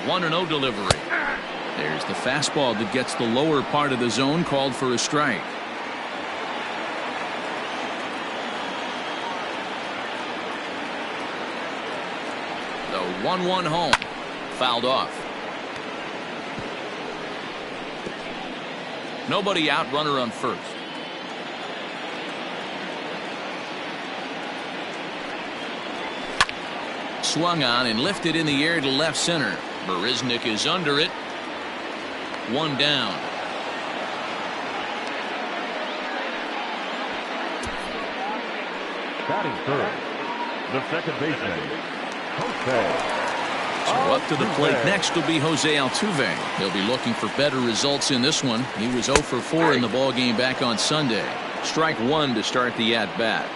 1-0 delivery. There's the fastball that gets the lower part of the zone, called for a strike. The 1-1 home. Fouled off. Nobody out, runner on first. Swung on and lifted in the air to left center. Barisnik is under it. One down. Batting third, the second baseman, Jose. So up to the plate next will be Jose Altuve. He'll be looking for better results in this one. He was 0 for 4 in the ballgame back on Sunday. Strike one to start the at-bat.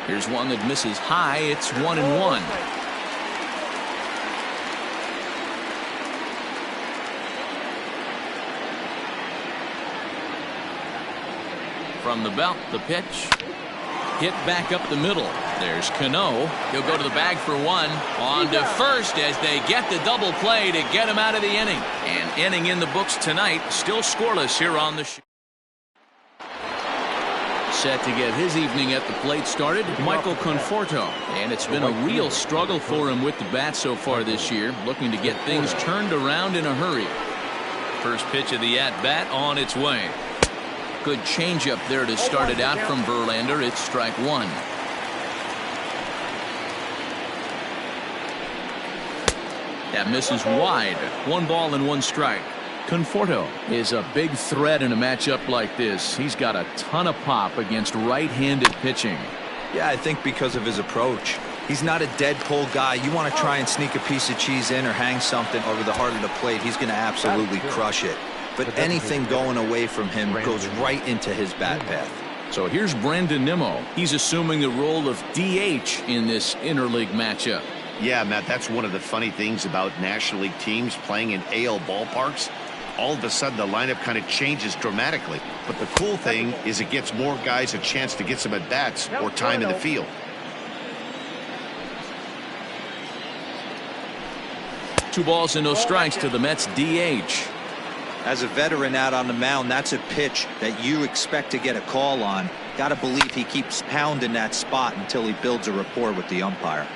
Here's one that misses high. It's 1-1. From the belt, the pitch. Hit back up the middle. There's Cano. He'll go to the bag for one. On to first as they get the double play to get him out of the inning. An inning in the books tonight. Still scoreless here on the show. Set to get his evening at the plate started, Michael Conforto. And it's been a real struggle for him with the bat so far this year. Looking to get things turned around in a hurry. First pitch of the at-bat on its way. Good changeup there to start it out from Verlander. It's strike one. That misses wide. 1 ball and 1 strike. Conforto is a big threat in a matchup like this. He's got a ton of pop against right-handed pitching. Yeah, I think because of his approach. He's not a dead pull guy. You want to try and sneak a piece of cheese in or hang something over the heart of the plate, he's going to absolutely crush it. But anything going away from him goes right into his bat path. So here's Brandon Nimmo. He's assuming the role of DH in this interleague matchup. Yeah, Matt, that's one of the funny things about National League teams playing in AL ballparks. All of a sudden, the lineup kind of changes dramatically. But the cool thing is it gets more guys a chance to get some at-bats or time in the field. Two balls and no strikes to the Mets DH. As a veteran out on the mound, that's a pitch that you expect to get a call on. Got to believe he keeps pounding that spot until he builds a rapport with the umpire.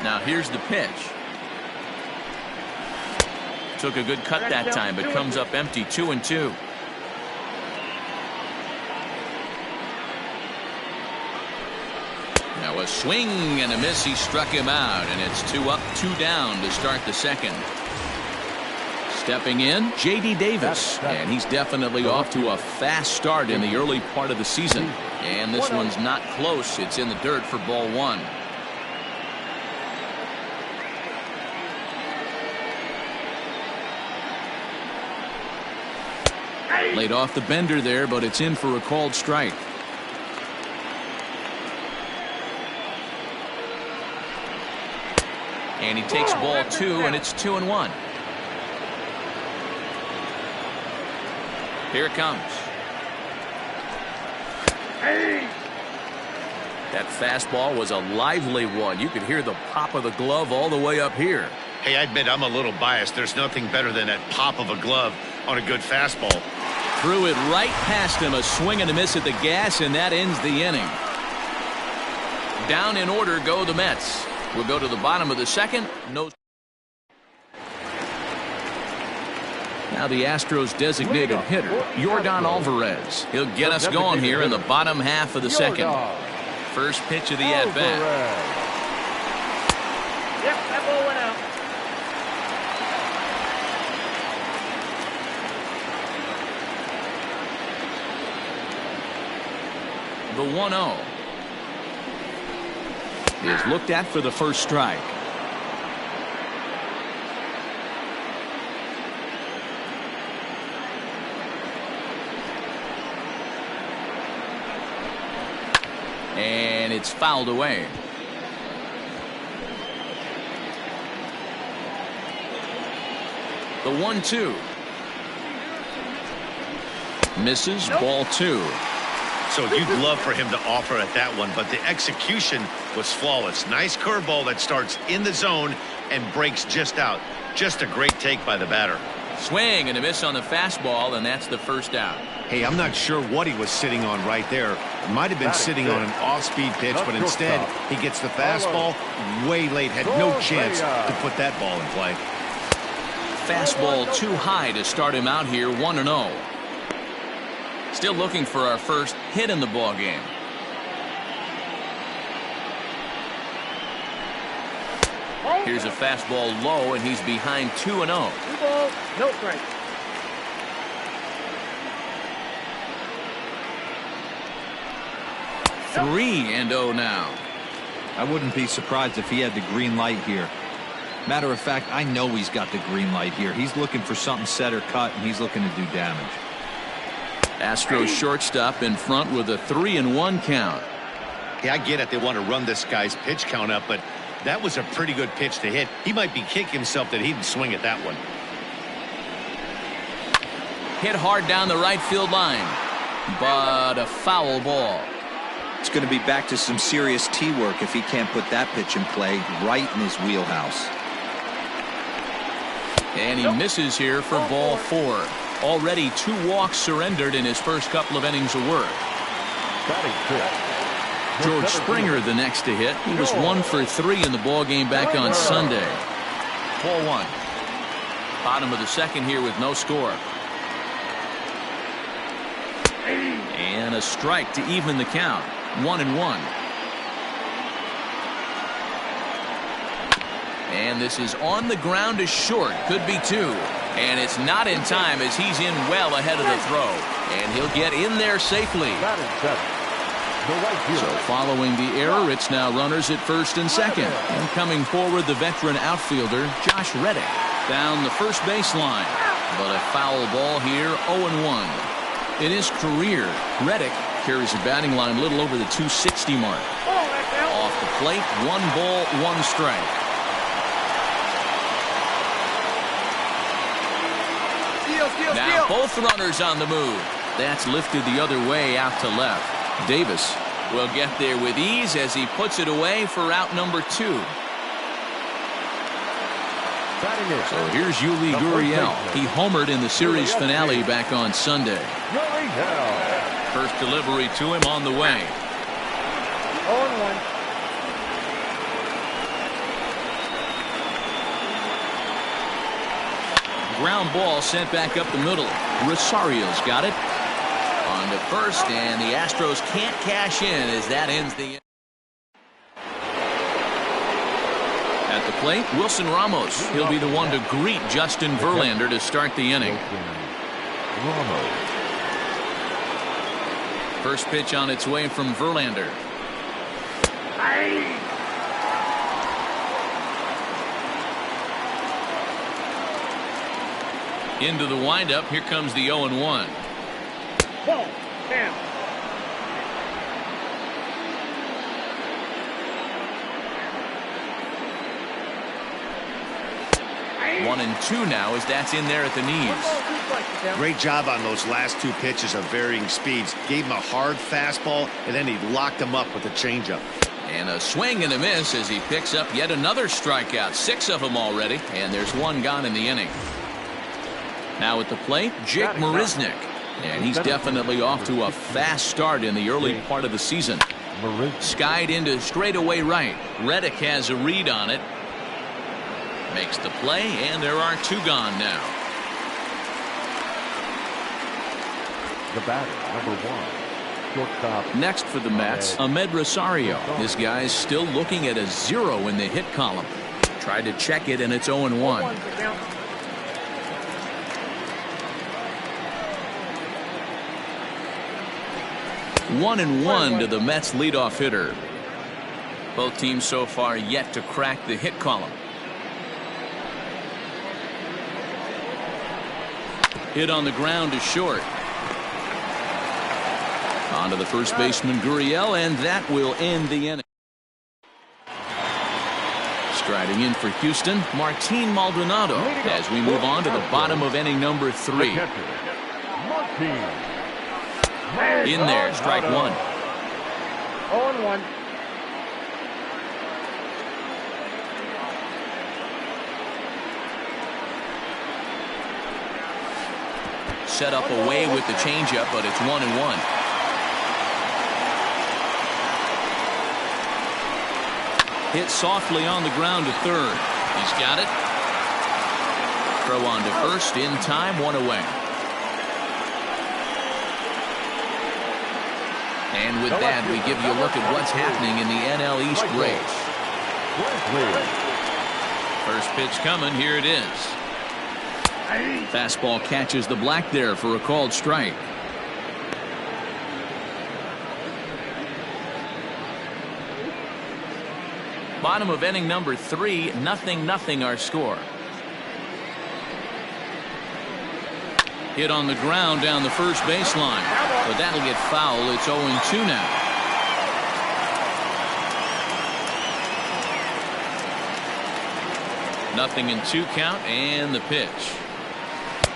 Now here's the pitch. Took a good cut that time, but comes up empty. 2-2. Now a swing and a miss. He struck him out, and it's 2 up, 2 down to start the second. Stepping in, J.D. Davis, and he's definitely off to a fast start in the early part of the season. And this one's not close. It's in the dirt for ball one. Laid off the bender there, but it's in for a called strike. And he takes ball 2, and it's 2-1. Here it comes. That fastball was a lively one. You could hear the pop of the glove all the way up here. Hey, I admit I'm a little biased. There's nothing better than that pop of a glove on a good fastball. Threw it right past him. A swing and a miss at the gas, and that ends the inning. Down in order go the Mets. We'll go to the bottom of the second. No. Now the Astros designated hitter, Yordan Alvarez. He'll get us going here in the bottom half of the second. First pitch of the at-bat. Yep, that ball went out. The 1-0 is looked at for the first strike. And it's fouled away. The 1-2 misses. Ball 2. So you'd love for him to offer at that one, but the execution was flawless. Nice curveball that starts in the zone and breaks just out. Just a great take by the batter. Swing and a miss on the fastball, and that's the first out. Hey, I'm not sure what he was sitting on right there. It might have been sitting on an off-speed pitch, but instead he gets the fastball way late. Had no chance to put that ball in play. Fastball too high to start him out here, 1-0. Still looking for our first hit in the ball game. Here's a fastball low, and he's behind 2-0. 2 balls, no strikes. Three and 0 now. I wouldn't be surprised if he had the green light here. Matter of fact, I know he's got the green light here. He's looking for something set or cut, and he's looking to do damage. Astros shortstop in front with a 3-1 count. Yeah, I get it. They want to run this guy's pitch count up, but that was a pretty good pitch to hit. He might be kicking himself that he didn't swing at that one. Hit hard down the right field line, but a foul ball. It's going to be back to some serious tee work if he can't put that pitch in play right in his wheelhouse. And he misses here for ball 4. Already 2 walks surrendered in his first couple of innings of work. George Springer the next to hit. He was 1 for 3 in the ball game back on Sunday. 4-1. Bottom of the second here with no score. And a strike to even the count. 1-1. And this is on the ground to short. Could be 2. And it's not in time as he's in well ahead of the throw. And he'll get in there safely. So following the error, it's now runners at first and second. And coming forward, the veteran outfielder, Josh Reddick. Down the first baseline. But a foul ball here, 0-1. In his career, Reddick carries a batting line a little over the 260 mark. Off the plate, 1 ball, 1 strike. Now both runners on the move. That's lifted the other way out to left. Davis will get there with ease as he puts it away for out number 2. So here's Yuli Gurriel. He homered in the series finale back on Sunday. First delivery to him on the way. 0-1. Ground ball sent back up the middle. Rosario's got it. On to first, and the Astros can't cash in as that ends the inning. At the plate, Wilson Ramos. He'll be the one to greet Justin Verlander to start the inning. First pitch on its way from Verlander. Into the windup. Here comes the 0-1. Ball, 10. 1-2 now as that's in there at the knees. Great job on those last 2 pitches of varying speeds. Gave him a hard fastball, and then he locked him up with a changeup. And a swing and a miss as he picks up yet another strikeout. 6 of them already, and there's 1 gone in the inning. Now at the plate, Jake Marisnick. And he's definitely off to a fast start in the early part of the season. Skied into straightaway right. Reddick has a read on it. Makes the play, and there are 2 gone now. The batter, number 1, shortstop. Next for the Mets, Ahmed Rosario. This guy's still looking at a 0 in the hit column. Tried to check it, and it's 0-1. 1-1 to the Mets leadoff hitter. Both teams so far yet to crack the hit column. Hit on the ground to short. On to the first baseman, Gurriel, and that will end the inning. Striding in for Houston, Martin Maldonado, as we move on to the bottom of inning number 3. In there, strike one. 0-1. Set up away with the changeup, but it's 1-1. Hit softly on the ground to third. He's got it. Throw on to first in time, one away. And with that, we give you a look at what's happening in the NL East race. First pitch coming, here it is. Fastball catches the black there for a called strike. Bottom of inning number 3, 0-0 our score. Hit on the ground down the first baseline, but that'll get foul. It's 0-2 now. Nothing in 2 count, and the pitch.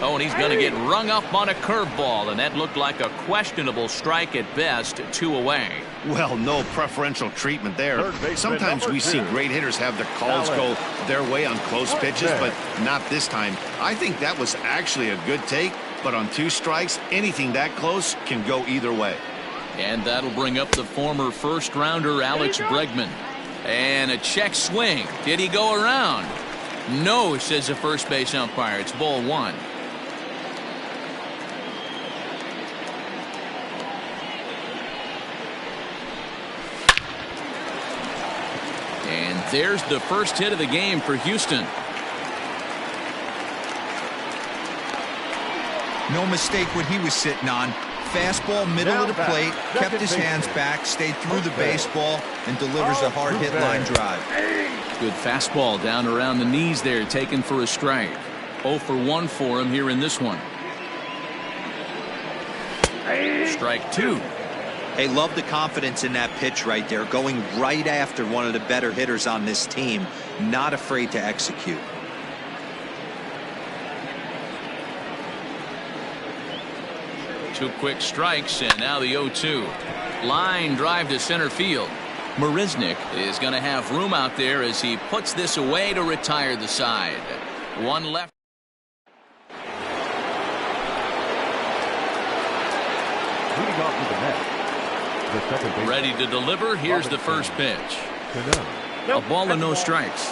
Oh, and he's going to get rung up on a curveball, and that looked like a questionable strike at best. 2 away. Well, no preferential treatment there. Sometimes we see great hitters have their calls go their way on close pitches, but not this time. I think that was actually a good take, but on 2 strikes, anything that close can go either way. And that'll bring up the former first-rounder Alex Bregman. And a check swing. Did he go around? No, says the first base umpire. It's ball 1. And there's the first hit of the game for Houston. No mistake what he was sitting on. Fastball, middle of the plate, kept his hands back, stayed through the baseball, and delivers a hard hit line drive. Good fastball down around the knees there, taken for a strike. 0 for 1 for him here in this one. Strike 2. Hey, love the confidence in that pitch right there, going right after one of the better hitters on this team, not afraid to execute. Two quick strikes, and now the 0-2. Line drive to center field. Marisnick is going to have room out there as he puts this away to retire the side. One left. Leading off to the net, the second baseman. Ready to deliver. Here's the first pitch. A ball and no strikes.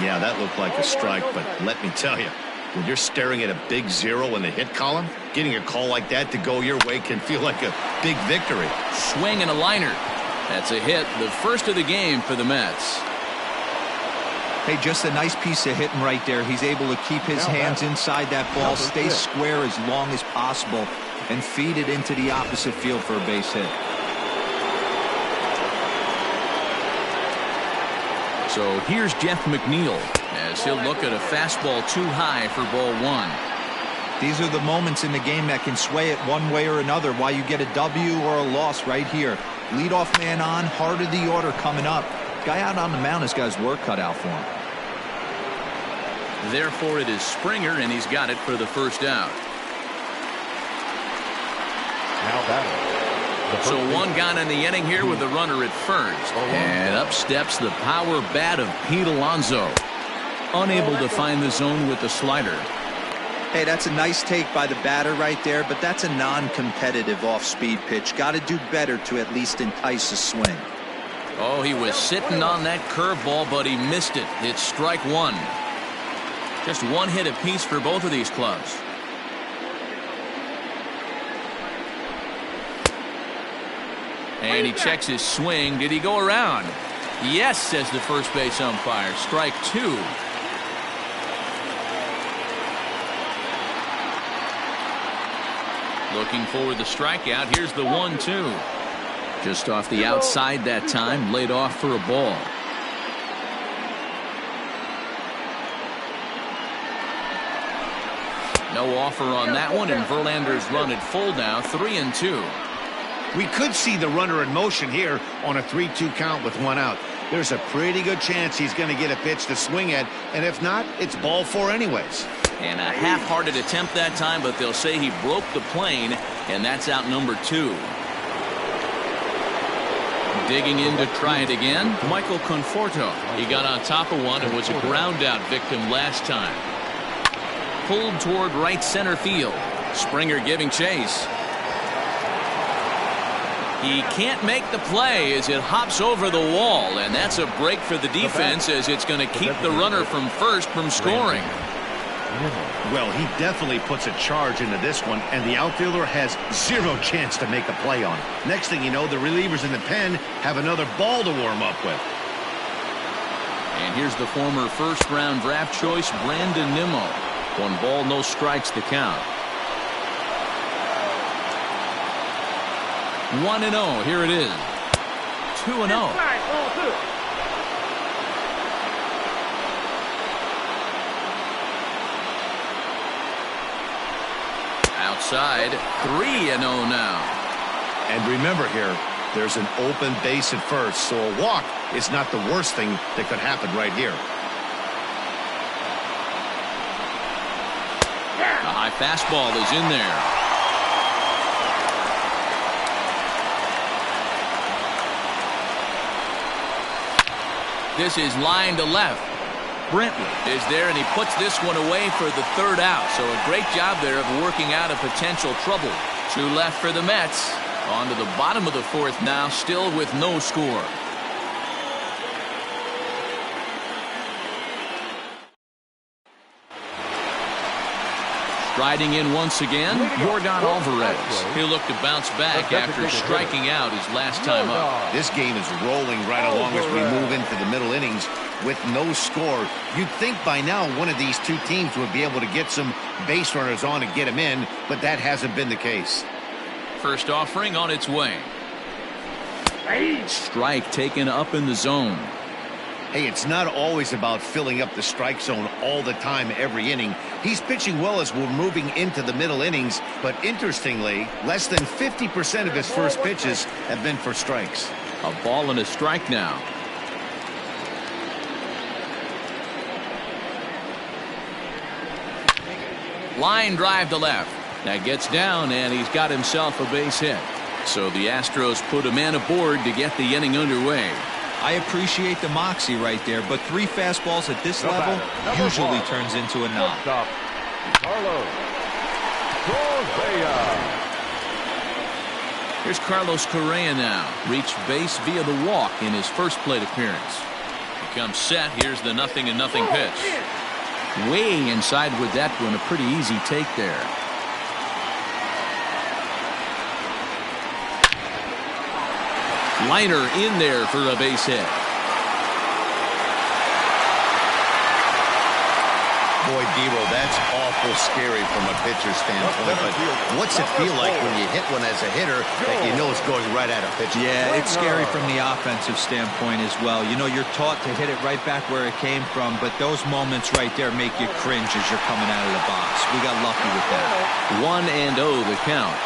Yeah, that looked like a strike, but let me tell you, when you're staring at a big 0 in the hit column, getting a call like that to go your way can feel like a big victory. Swing and a liner. That's a hit, the first of the game for the Mets. Hey, just a nice piece of hitting right there. He's able to keep his hands inside that ball, stay square as long as possible, and feed it into the opposite field for a base hit. So here's Jeff McNeil as he'll look at a fastball too high for ball 1. These are the moments in the game that can sway it one way or another, why you get a W or a loss right here. Leadoff man on, heart of the order coming up. Guy out on the mound has got his work cut out for him. Therefore, it is Springer, and he's got it for the first out. Now batting. So one gone in the inning here with the runner at first. And up steps the power bat of Pete Alonso. Unable to find the zone with the slider. Hey, that's a nice take by the batter right there, but that's a non-competitive off-speed pitch. Got to do better to at least entice a swing. Oh, he was sitting on that curveball, but he missed it. It's strike 1. Just one hit apiece for both of these clubs. And he checks his swing. Did he go around? Yes, says the first base umpire. Strike 2. Looking for the strikeout. Here's the 1-2. Just off the outside that time. Laid off for a ball. No offer on that one, and Verlander's run at full now. 3-2. We could see the runner in motion here on a 3-2 count with 1 out. There's a pretty good chance he's going to get a pitch to swing at, and if not, it's ball 4 anyways. And a half-hearted attempt that time, but they'll say he broke the plane, and that's out number 2. Digging in to try it again, Michael Conforto. He got on top of one and was a ground-out victim last time. Pulled toward right center field. Springer giving chase. He can't make the play as it hops over the wall, and that's a break for the defense as it's going to keep the runner from first from scoring. Well, he definitely puts a charge into this one, and the outfielder has zero chance to make a play on it. Next thing you know, the relievers in the pen have another ball to warm up with. And here's the former first-round draft choice, Brandon Nimmo. 1 ball, no strikes to count. 1-0. Here it is. 2-0. Outside, 3-0 now. And remember here, there's an open base at first, so a walk is not the worst thing that could happen right here. A high fastball is in there. This is line to left. Brentwood is there, and he puts this one away for the 3rd out. So a great job there of working out a potential trouble. 2 left for the Mets. On to the bottom of the 4th now, still with no score. Striding in once again, Yordan Alvarez. He'll look to bounce back after striking out his last time up. This game is rolling right along as we move into the middle innings with no score. You'd think by now one of these 2 teams would be able to get some base runners on and get them in, but that hasn't been the case. First offering on its way. Strike taken up in the zone. Hey, it's not always about filling up the strike zone all the time every inning. He's pitching well as we're moving into the middle innings, but interestingly, less than 50% of his first pitches have been for strikes. A ball and a strike now. Line drive to left. That gets down, and he's got himself a base hit. So the Astros put a man aboard to get the inning underway. I appreciate the moxie right there, but 3 fastballs at this level usually turns into a knock. Here's Carlos Correa now. Reached base via the walk in his first plate appearance. He comes set. Here's the 0-0 pitch. Way inside with that one. A pretty easy take there. Liner in there for a base hit. Boy, Dero, that's awful scary from a pitcher's standpoint, but what's it feel like when you hit one as a hitter that you know is going right at a pitcher? Yeah, it's scary from the offensive standpoint as well. You know, you're taught to hit it right back where it came from, but those moments right there make you cringe as you're coming out of the box. We got lucky with that. 1-0 the count.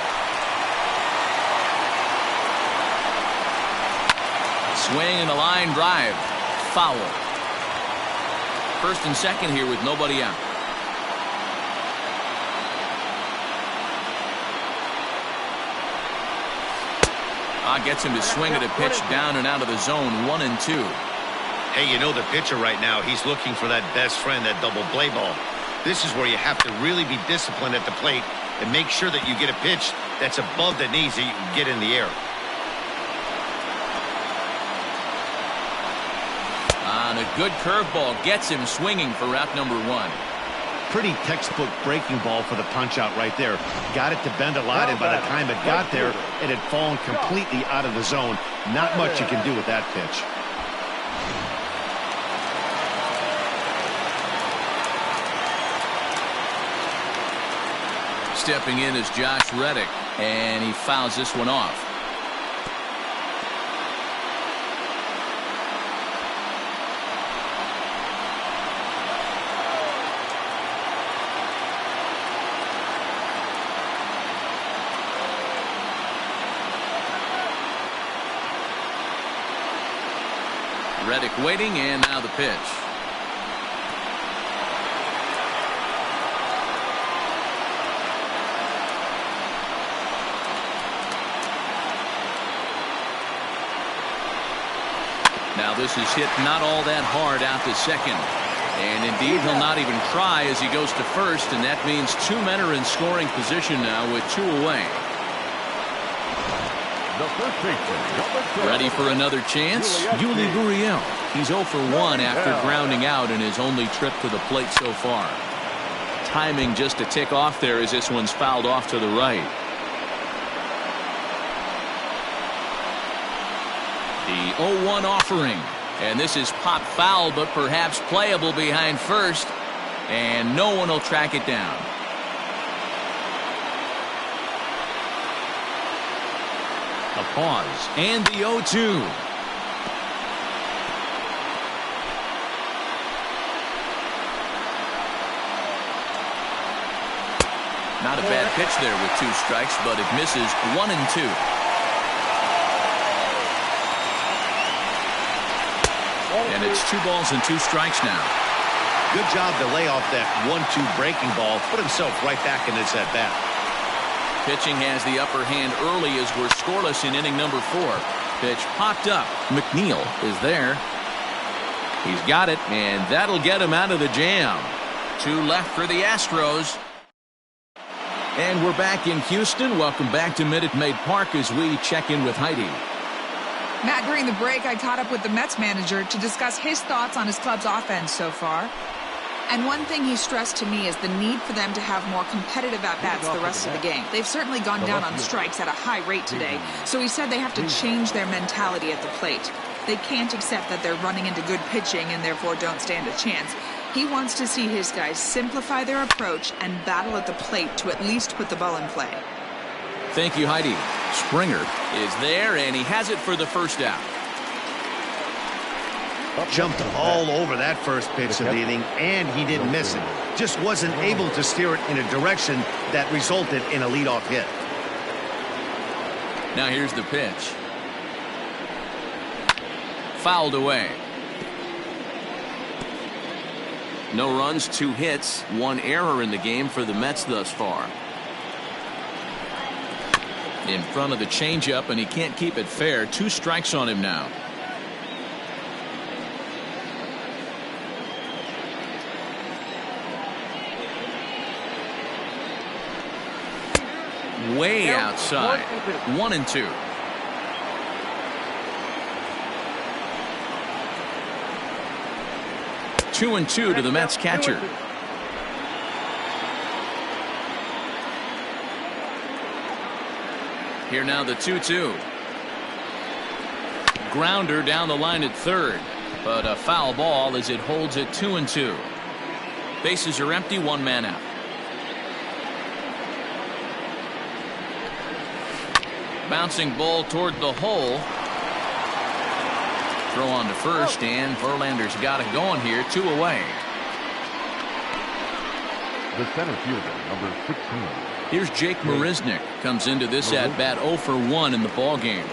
Swing and a line drive. Foul. First and second here with nobody out. Gets him to swing at a pitch down and out of the zone. 1-2. Hey, you know the pitcher right now, he's looking for that best friend, that double play ball. This is where you have to really be disciplined at the plate and make sure that you get a pitch that's above the knees that you can get in the air. And a good curveball gets him swinging for route number 1. Pretty textbook breaking ball for the punch out right there. Got it to bend a lot, and by the time it got there, it had fallen completely out of the zone. Not much you can do with that pitch. Stepping in is Josh Reddick, and he fouls this one off. Reddick waiting, and now the pitch. Now this is hit not all that hard out to second. And indeed, he'll not even try as he goes to first, and that means two men are in scoring position now with two away. The first baseman, number 12. Ready for another chance? Yuli Gurriel. He's 0 for 1 after grounding out in his only trip to the plate so far. Timing just a tick off there as this one's fouled off to the right. The 0-1 offering. And this is pop foul, but perhaps playable behind first. And no one will track it down. A pause. And the 0-2. Not a bad pitch there with 2 strikes, but it misses 1-2. And it's 2 balls and 2 strikes now. Good job to lay off that 1-2 breaking ball. Put himself right back in this at-bat. Pitching has the upper hand early as we're scoreless in inning number 4. Pitch popped up. McNeil is there. He's got it, and that'll get him out of the jam. 2 left for the Astros. And we're back in Houston. Welcome back to Minute Maid Park as we check in with Heidi. Matt, during the break, I caught up with the Mets manager to discuss his thoughts on his club's offense so far. And one thing he stressed to me is the need for them to have more competitive at-bats the rest of the game. They've certainly gone down on strikes at a high rate today, so he said they have to change their mentality at the plate. They can't accept that they're running into good pitching and therefore don't stand a chance. He wants to see his guys simplify their approach and battle at the plate to at least put the ball in play. Thank you, Heidi. Springer is there, and he has it for the first out. Jumped all over that first pitch of the inning, and he didn't miss it. Just wasn't able to steer it in a direction that resulted in a leadoff hit. Now here's the pitch. Fouled away. No runs, 2 hits, 1 error in the game for the Mets thus far. In front of the changeup, and he can't keep it fair. 2 strikes on him now. Way outside. 1-2. Two and two to the Mets catcher. Here now the 2-2. Grounder down the line at third, but a foul ball as it holds it 2-2. Bases are empty, 1 man out. Bouncing ball toward the hole. Throw on to first, and Verlander's got it going here. 2 away. The center fielder, number 16. Here's Jake Marisnick. Comes into this at-bat 0 for 1 in the ball game.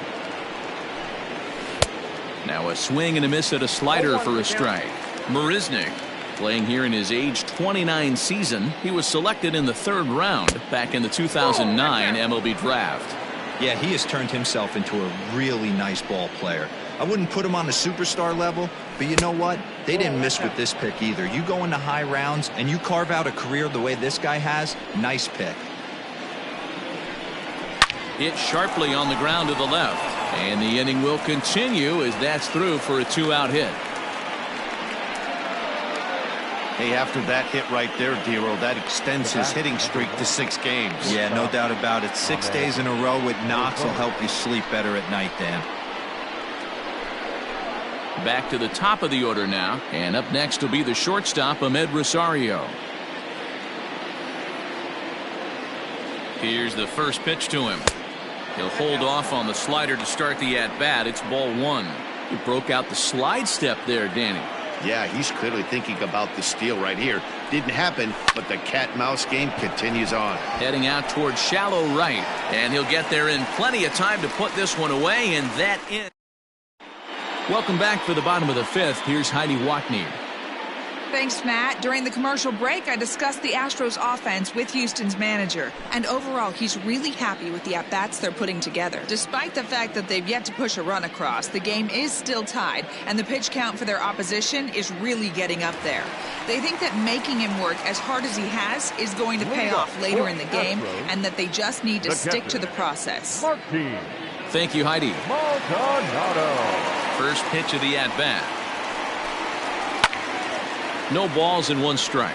Now a swing and a miss at a slider for a strike. Marisnick playing here in his age 29 season. He was selected in the 3rd round back in the 2009 MLB draft. Yeah, he has turned himself into a really nice ball player. I wouldn't put him on the superstar level, but you know what? They didn't miss with this pick either. You go into high rounds and you carve out a career the way this guy has, nice pick. Hit sharply on the ground to the left, and the inning will continue as that's through for a 2-out hit. Hey, after that hit right there, Dero, that extends his hitting streak to 6 games. Yeah, no doubt about it. 6 days in a row with knocks will help you sleep better at night, Dan. Back to the top of the order now, and up next will be the shortstop, Ahmed Rosario. Here's the first pitch to him. He'll hold off on the slider to start the at-bat. It's ball 1. He broke out the slide step there, Danny. Yeah, he's clearly thinking about the steal right here. Didn't happen, but the cat-mouse game continues on. Heading out towards shallow right, and he'll get there in plenty of time to put this one away, and that in. Welcome back for the bottom of the 5th. Here's Heidi Watney. Thanks, Matt. During the commercial break, I discussed the Astros offense with Houston's manager. And overall, he's really happy with the at-bats they're putting together. Despite the fact that they've yet to push a run across, the game is still tied, and the pitch count for their opposition is really getting up there. They think that making him work as hard as he has is going to pay off later in the game, and that they just need to stick to the process. Thank you, Heidi. Maldonado. First pitch of the at-bat. No balls and 1 strike.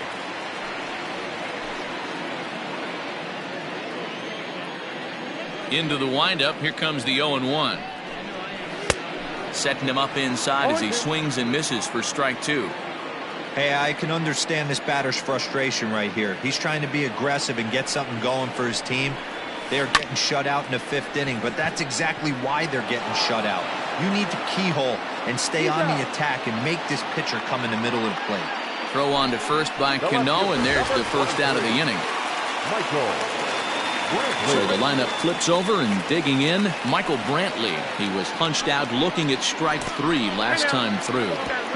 Into the windup. Here comes the 0-1. Setting him up inside as he swings and misses for strike 2. Hey, I can understand this batter's frustration right here. He's trying to be aggressive and get something going for his team. They're getting shut out in the 5th inning, but that's exactly why they're getting shut out. You need to keyhole and stay on the attack and make this pitcher come in the middle of the plate. Throw on to first by Cano, and there's the first out of the inning. So the lineup flips over, and digging in, Michael Brantley. He was hunched out looking at strike 3 last time through.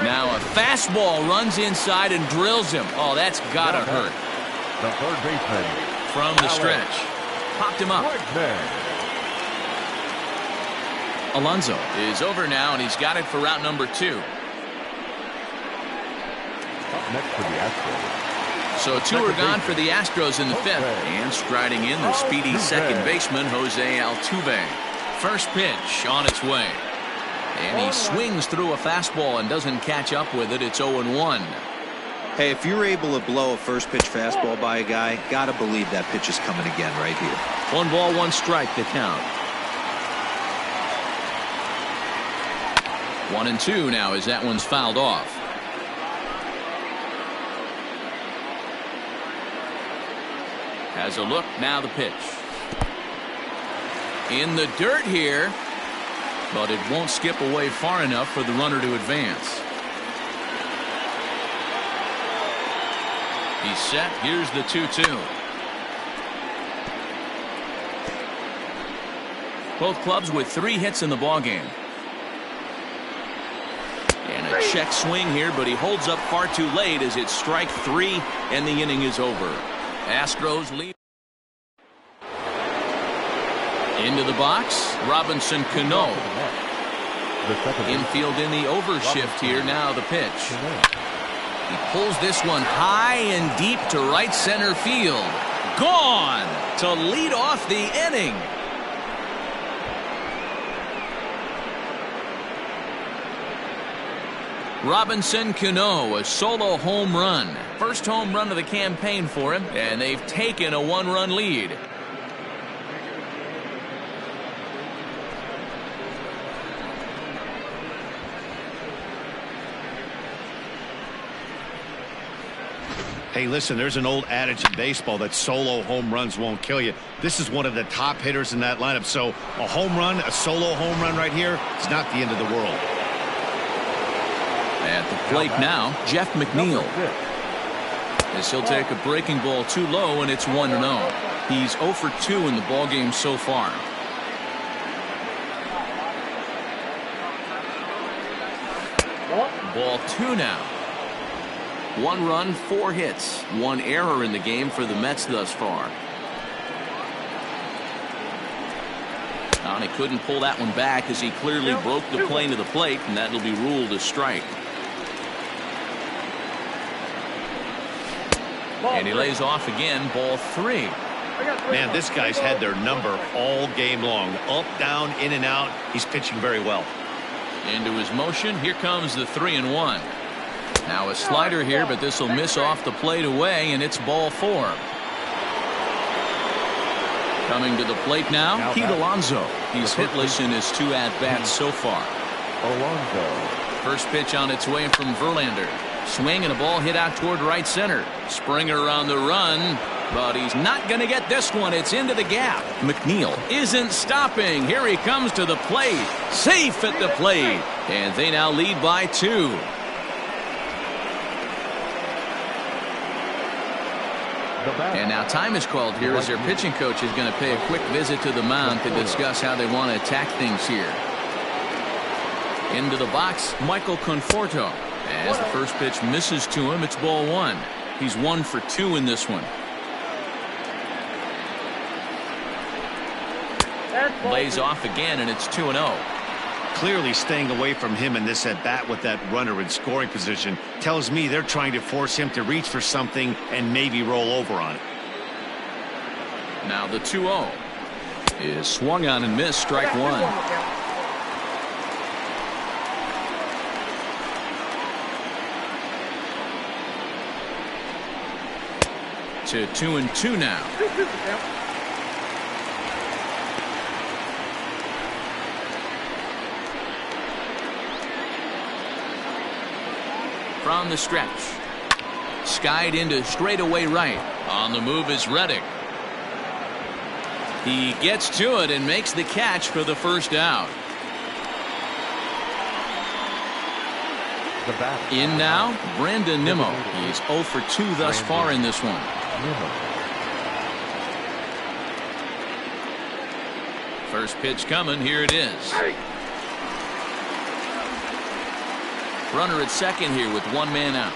Now a fastball runs inside and drills him. Oh, that's gotta hurt. The third baseman. From the stretch. Popped him up. Alonso is over now, and he's got it for route number 2. Up next for the Astros. So 2 are gone for the Astros in the 5th. And striding in, the speedy second baseman, Jose Altuve. First pitch on its way. And he swings through a fastball and doesn't catch up with it. It's 0-1. Hey, if you're able to blow a first pitch fastball by a guy, gotta believe that pitch is coming again right here. 1 ball, 1 strike to count. 1-2 now as that one's fouled off. Has a look, now the pitch. In the dirt here, but it won't skip away far enough for the runner to advance. He's set. Here's the 2-2. Both clubs with 3 hits in the ballgame. And a check swing here, but he holds up far too late as it's strike 3 and the inning is over. Astros lead. Into the box, Robinson Cano. Infield in the overshift here. Now the pitch. He pulls this one high and deep to right center field. Gone to lead off the inning. Robinson Cano, a solo home run. First home run of the campaign for him, and they've taken a 1-run lead. Hey, listen, there's an old adage in baseball that solo home runs won't kill you. This is one of the top hitters in that lineup. So a home run, a solo home run right here, is not the end of the world. At the plate now, Jeff McNeil. As he'll take a breaking ball too low, and it's 1-0. He's 0 for 2 in the ballgame so far. Ball 2 now. 1 run, 4 hits. 1 error in the game for the Mets thus far. And he couldn't pull that one back as he clearly broke the plane of the plate, and that'll be ruled a strike. And he lays off again, ball 3. Man, this guy's had their number all game long. Up, down, in and out. He's pitching very well. Into his motion. Here comes the 3-1. Now a slider here, but this will miss off the plate away, and it's ball 4. Coming to the plate now, Pete Alonso. He's hitless in his 2 at-bats so far. Alonso. First pitch on its way from Verlander. Swing and a ball hit out toward right center. Springer on the run, but he's not going to get this one. It's into the gap. McNeil isn't stopping. Here he comes to the plate. Safe at the plate. And they now lead by 2. And now time is called here as their pitching coach is going to pay a quick visit to the mound to discuss how they want to attack things here. Into the box, Michael Conforto. As the first pitch misses to him, it's ball one. He's 1 for 2 in this one. Lays off again, and it's 2-0. Clearly staying away from him in this at-bat with that runner in scoring position tells me they're trying to force him to reach for something and maybe roll over on it. Now the 2-0 is swung on and missed, strike one. To 2-2 now. From the stretch. Skied into straightaway right. On the move is Reddick. He gets to it and makes the catch for the first out. In now, Brandon Nimmo. He's 0 for 2 thus far in this one. First pitch coming. Here it is. Runner at second here with 1 man out.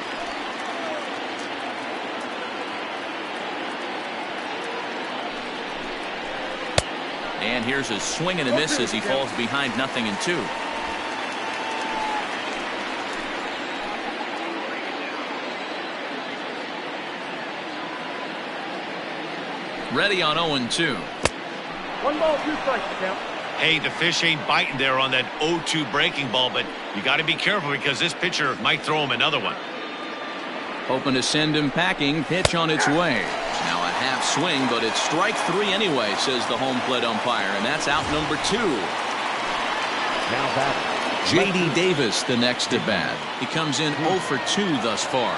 And here's a swing and a miss as he falls behind 0-2. Ready on 0-2. 1 ball, 2 strikes to count. Hey, the fish ain't biting there on that 0-2 breaking ball, but you got to be careful because this pitcher might throw him another one. Hoping to send him packing. Pitch on its way. Now a half swing, but it's strike 3 anyway, says the home plate umpire, and that's out number 2. Now batter. J.D. Davis the next at bat. He comes in 0 for 2 thus far.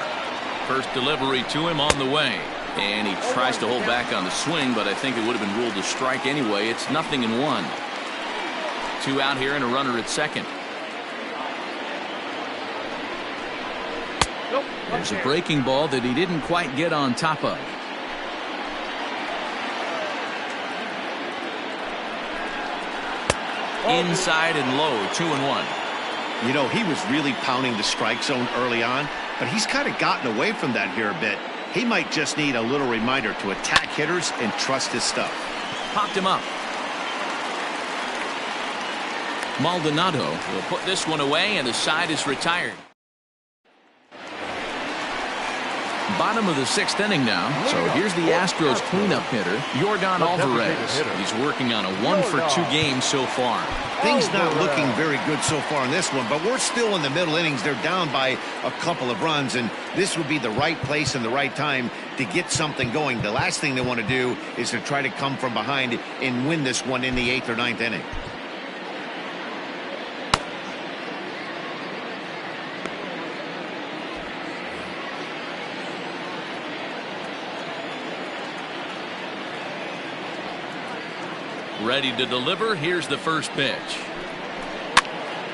First delivery to him on the way. And he tries to hold back on the swing, but I think it would have been ruled a strike anyway. It's 0-1. 2 out here and a runner at second. There's a breaking ball that he didn't quite get on top of. Inside and low, 2-1. You know, he was really pounding the strike zone early on, but he's kind of gotten away from that here a bit. He might just need a little reminder to attack hitters and trust his stuff. Popped him up. Maldonado will put this one away, and the side is retired. Bottom of the 6th inning now. So here's the Astros cleanup hitter, Yordan Alvarez. He's working on a 1 for 2 game so far. Things not looking very good so far in this one, but we're still in the middle innings. They're down by a couple of runs, and this would be the right place and the right time to get something going. The last thing they want to do is to try to come from behind and win this one in the 8th or 9th inning. Ready to deliver. Here's the first pitch.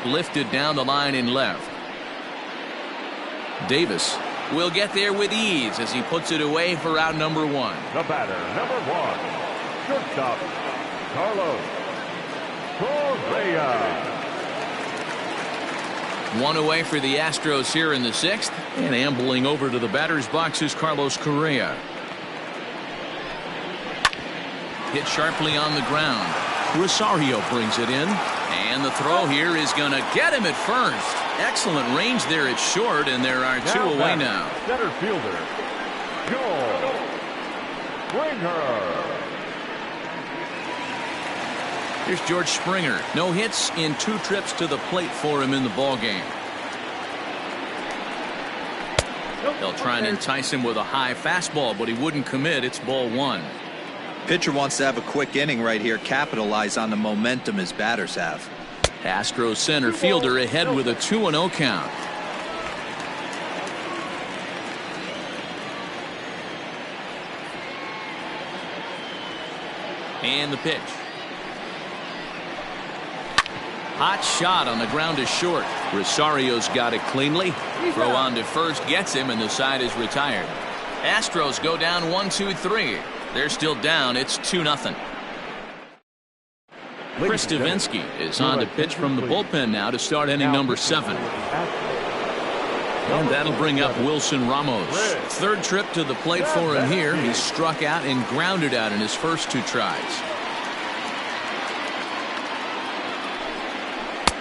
Lifted down the line in left. Davis will get there with ease as he puts it away for out number 1. The batter, number 1, shortstop, Carlos Correa. 1 away for the Astros here in the 6th, and ambling over to the batter's box is Carlos Correa. Hit sharply on the ground. Rosario brings it in, and the throw here is going to get him at first. Excellent range there at short, and there are 2 away now. Center fielder, Joel Springer. Here's George Springer. No hits in 2 trips to the plate for him in the ballgame. They'll try and entice him with a high fastball, but he wouldn't commit. It's ball 1. Pitcher wants to have a quick inning right here, capitalize on the momentum his batters have. Astros center fielder ahead with a 2-0 count. And the pitch. Hot shot on the ground is short. Rosario's got it cleanly. Throw on to first gets him, and the side is retired. Astros go down 1-2-3. They're still down. It's 2-0. Chris Davinsky is on to pitch from the bullpen now to start inning number 7. And that'll bring up Wilson Ramos. Third trip to the plate for him here. He struck out and grounded out in his first 2 tries.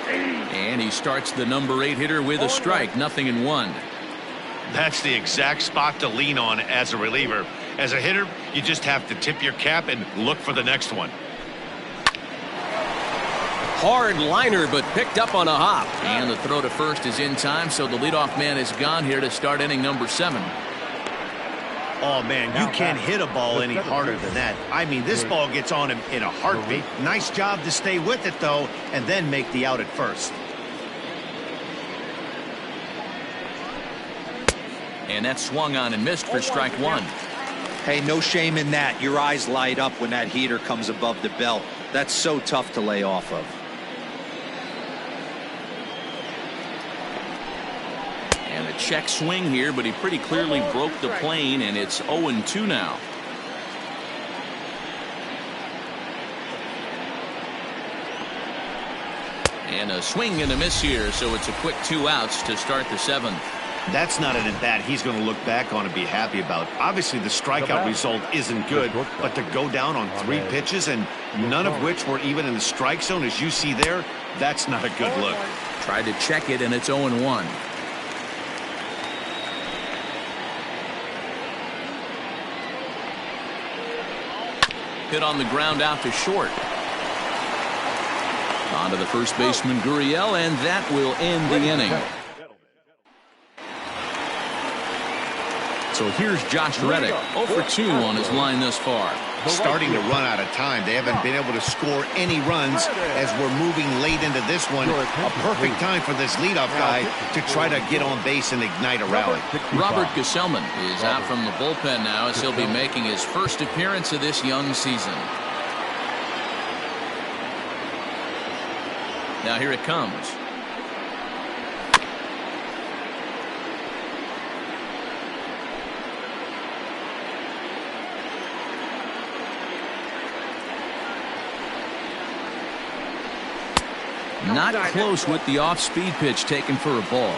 And he starts the number 8 hitter with a strike, 0-1. That's the exact spot to lean on as a reliever. As a hitter, you just have to tip your cap and look for the next one. Hard liner, but picked up on a hop. And the throw to first is in time, so the leadoff man is gone here to start inning number 7. Oh, man, you can't hit a ball any harder than that. I mean, this ball gets on him in a heartbeat. Nice job to stay with it, though, and then make the out at first. And that swung on and missed for strike 1. Hey, no shame in that. Your eyes light up when that heater comes above the belt. That's so tough to lay off of. And a check swing here, but he pretty clearly broke the plane, and it's 0-2 now. And a swing and a miss here, so it's a quick 2 outs to start the 7th. That's not an at-bat he's going to look back on and be happy about. Obviously, the strikeout result isn't good, but to go down on 3 pitches and none of which were even in the strike zone, as you see there, that's not a good look. Tried to check it, and it's 0-1. Hit on the ground out to short. On to the first baseman, Gurriel, and that will end the inning. So here's Josh Reddick, 0 for 2 on his line thus far. Starting to run out of time. They haven't been able to score any runs as we're moving late into this one. A perfect time for this leadoff guy to try to get on base and ignite a rally. Robert Gesellman is out from the bullpen now as he'll be making his first appearance of this young season. Now here it comes. Not close with the off-speed pitch taken for a ball.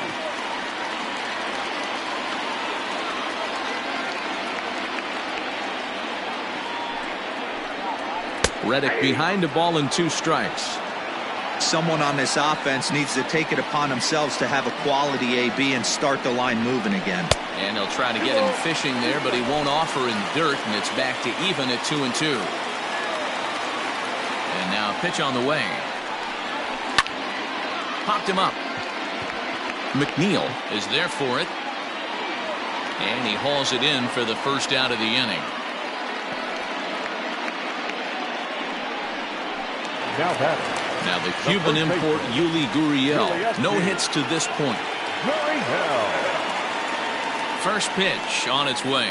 Reddick behind a ball and 2 strikes. Someone on this offense needs to take it upon themselves to have a quality AB and start the line moving again. And they'll try to get him fishing there, but he won't offer in the dirt, and it's back to even at 2-2. And now a pitch on the way. Popped him up. McNeil is there for it. And he hauls it in for the first out of the inning. Now the Cuban import Yuli Gurriel. No hits to this point. First pitch on its way.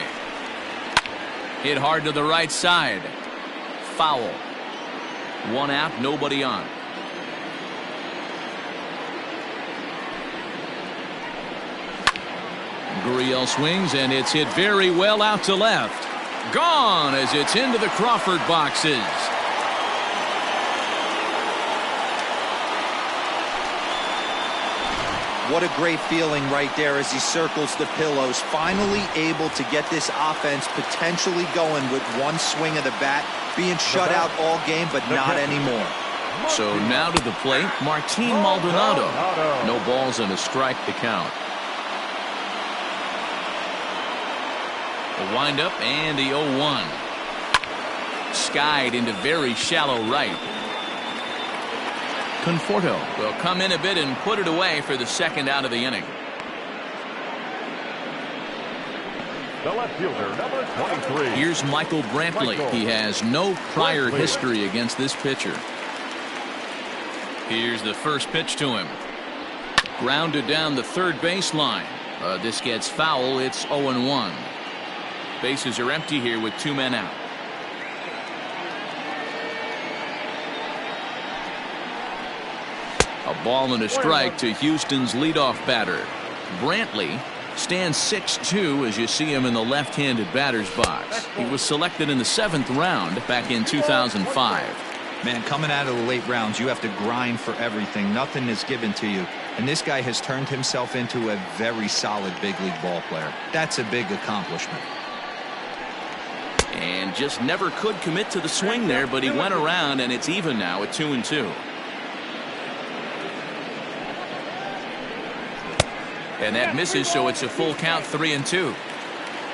Hit hard to the right side. Foul. 1 out, nobody on. Gurriel swings, and it's hit very well out to left. Gone as it's into the Crawford boxes. What a great feeling right there as he circles the pillows. Finally able to get this offense potentially going with 1 swing of the bat. Being shut out all game, but not anymore. So now to the plate, Martin Maldonado. No balls and a strike to count. The windup and the 0-1. Skied into very shallow right. Conforto will come in a bit and put it away for the second out of the inning. The left fielder, number 23. Here's Michael Brantley. He has no prior history against this pitcher. Here's the first pitch to him. Grounded down the third baseline. This gets foul. It's 0-1. Bases are empty here with 2 men out. A ball and a strike to Houston's leadoff batter. Brantley stands 6'2" as you see him in the left-handed batter's box. He was selected in the 7th round back in 2005. Man, coming out of the late rounds, you have to grind for everything. Nothing is given to you. And this guy has turned himself into a very solid big league ball player. That's a big accomplishment. And just never could commit to the swing there, but he went around, and it's even now at 2-2. And that misses, so it's a full count, 3-2.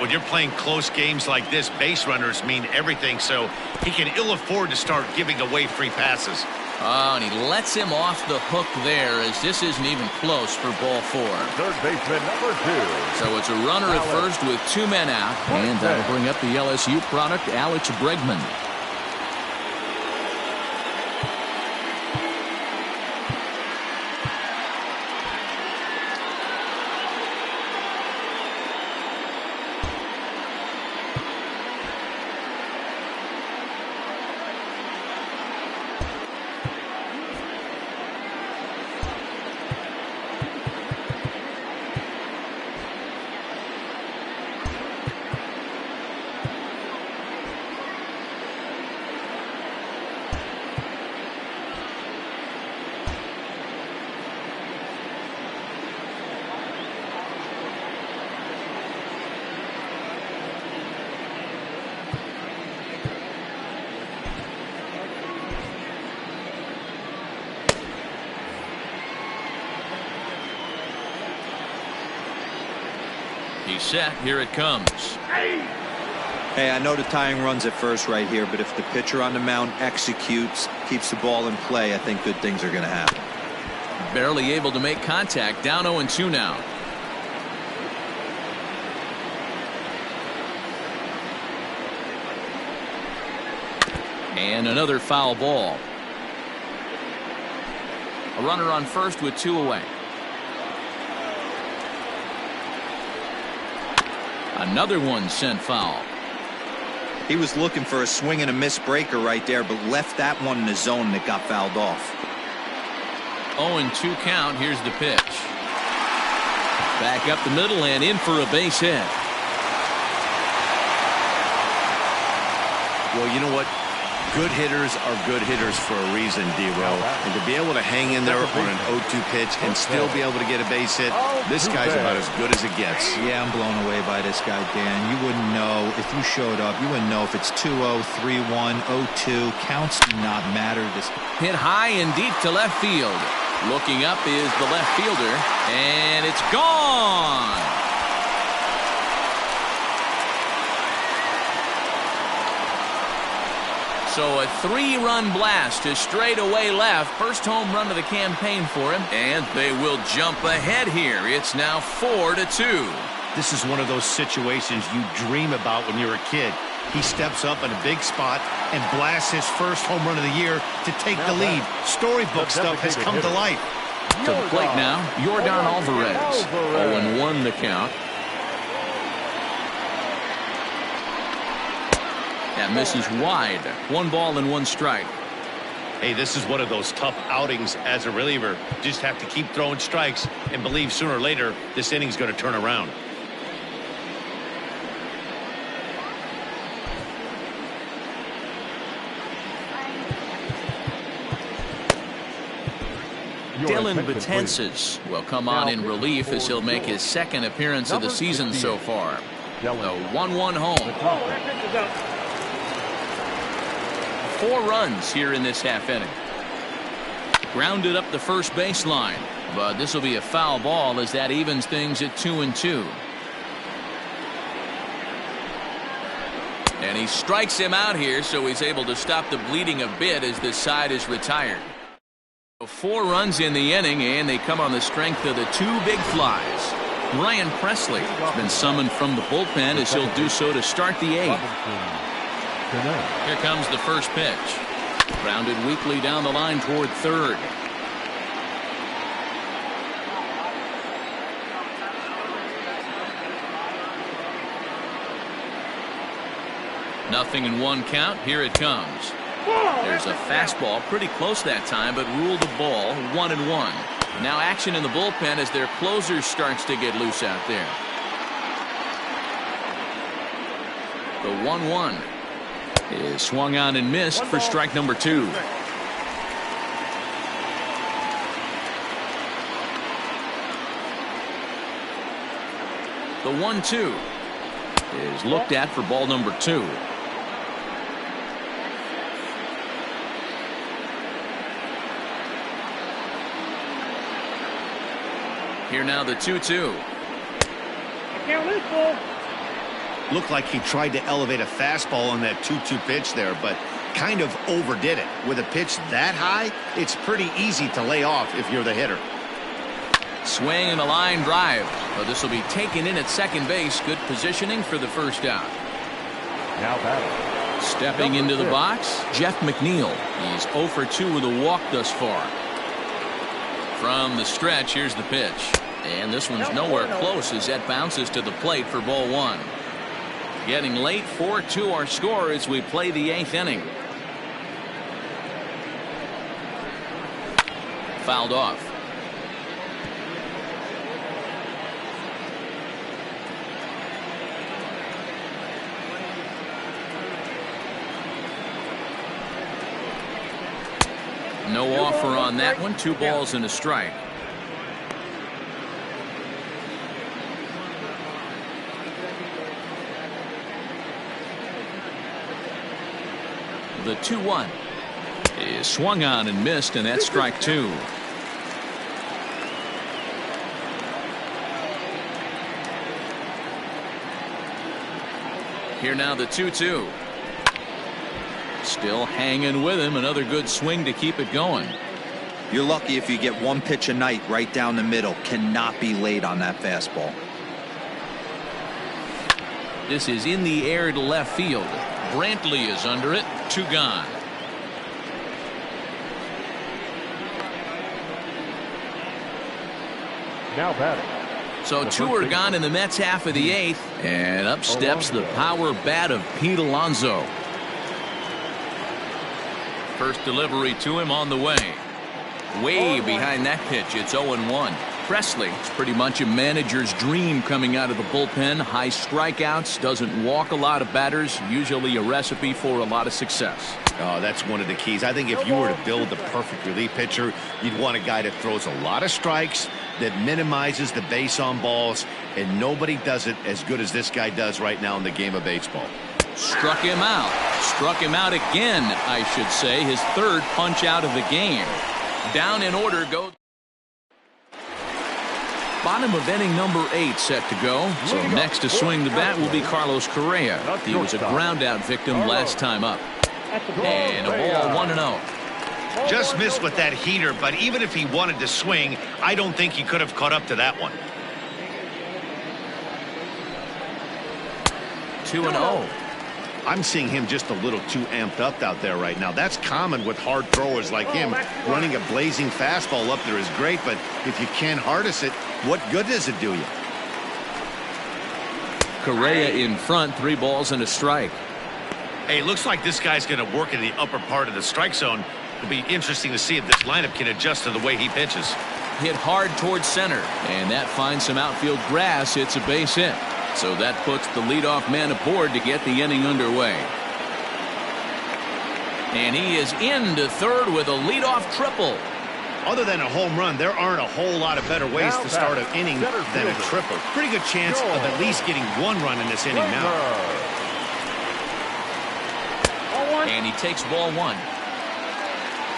When you're playing close games like this, base runners mean everything, so he can ill afford to start giving away free passes. Oh, and he lets him off the hook there, as this isn't even close for ball 4. Third baseman, number 2. So it's a runner at first with 2 men out, and that'll bring up the LSU product, Alex Bregman. He's set. Here it comes. Hey, I know the tying runs at first right here, but if the pitcher on the mound executes, keeps the ball in play, I think good things are going to happen. Barely able to make contact. Down 0-2 now. And another foul ball. A runner on first with 2 away. Another one sent foul. He was looking for a swing and a miss breaker right there, but left that one in the zone and it got fouled off. 0-2 count. Here's the pitch. Back up the middle and in for a base hit. Well, you know what? Good hitters are good hitters for a reason, D-Row. And to be able to hang in there on an 0-2 pitch and still be able to get a base hit, this guy's about as good as it gets. Yeah, I'm blown away by this guy, Dan. You wouldn't know if you showed up. You wouldn't know if it's 2-0, 3-1, 0-2. Counts do not matter. This hit high and deep to left field. Looking up is the left fielder, and it's gone. So a 3-run blast to straightaway left. First home run of the campaign for him. And they will jump ahead here. It's now 4-2. This is one of those situations you dream about when you're a kid. He steps up in a big spot and blasts his first home run of the year to take the lead. Storybook stuff has come to life. To the plate now, Yordan Alvarez. 0-1 the count. That misses wide. 1 ball and 1 strike. Hey, this is one of those tough outings as a reliever. Just have to keep throwing strikes and believe sooner or later this inning's going to turn around. Dylan Betances will come on in relief as he'll make his 2nd appearance of the season so far. The 1-1 home. 4 runs here in this half inning. Grounded up the first baseline, but this will be a foul ball as that evens things at 2-2. And he strikes him out here, so he's able to stop the bleeding a bit as this side is retired. 4 runs in the inning, and they come on the strength of the 2 big flies. Ryan Presley has been summoned from the bullpen as he'll do so to start the 8th. Here comes the first pitch. Grounded weakly down the line toward third. Nothing in 1 count. Here it comes. There's a fastball pretty close that time, but ruled a ball. 1-1. Now action in the bullpen as their closer starts to get loose out there. The 1-1 is swung on and missed for strike number 2. The 1-2 is looked at for ball number 2. Here now the 2-2. Count this ball. Looked like he tried to elevate a fastball on that 2-2 pitch there, but kind of overdid it. With a pitch that high, it's pretty easy to lay off if you're the hitter. Swing and a line drive. But this will be taken in at second base. Good positioning for the first out. Now batting. Stepping into the box, Jeff McNeil. He's 0 for 2 with a walk thus far. From the stretch, here's the pitch. And this one's nowhere close as that bounces to the plate for ball 1. Getting late, 4-2 our score as we play the 8th inning. Fouled off. No offer on that one. 2 balls and a strike. The 2-1 is swung on and missed, and that's strike 2. Here now the 2-2. Still hanging with him. Another good swing to keep it going. You're lucky if you get 1 pitch a night right down the middle. Cannot be late on that fastball. This is in the air to left field. Brantley is under it. 2 gone. Now batting. So 2 are gone in the Mets half of the 8th. And up steps the power bat of Pete Alonso. First delivery to him on the way. Way behind that pitch. It's 0-1. Presley, it's pretty much a manager's dream coming out of the bullpen. High strikeouts, doesn't walk a lot of batters. Usually a recipe for a lot of success. Oh, that's one of the keys. I think if you were to build the perfect relief pitcher, you'd want a guy that throws a lot of strikes, that minimizes the base on balls, and nobody does it as good as this guy does right now in the game of baseball. Struck him out. Struck him out again, I should say. His 3rd punch out of the game. Down in order goes. Bottom of inning number 8 set to go. So next to swing the bat will be Carlos Correa. He was a ground out victim last time up. And a ball 1-0. Just missed with that heater, but even if he wanted to swing, I don't think he could have caught up to that one. 2-0. I'm seeing him just a little too amped up out there right now. That's common with hard throwers like him. Running a blazing fastball up there is great, but if you can't harness it, what good does it do you? Correa in front, 3 balls and a strike. Hey, looks like this guy's going to work in the upper part of the strike zone. It'll be interesting to see if this lineup can adjust to the way he pitches. Hit hard towards center, and that finds some outfield grass. It's a base hit. So that puts the leadoff man aboard to get the inning underway. And he is into 3rd with a leadoff triple. Other than a home run, there aren't a whole lot of better ways to start an inning than a triple. Pretty good chance of at least getting 1 run in this inning now. And he takes ball 1.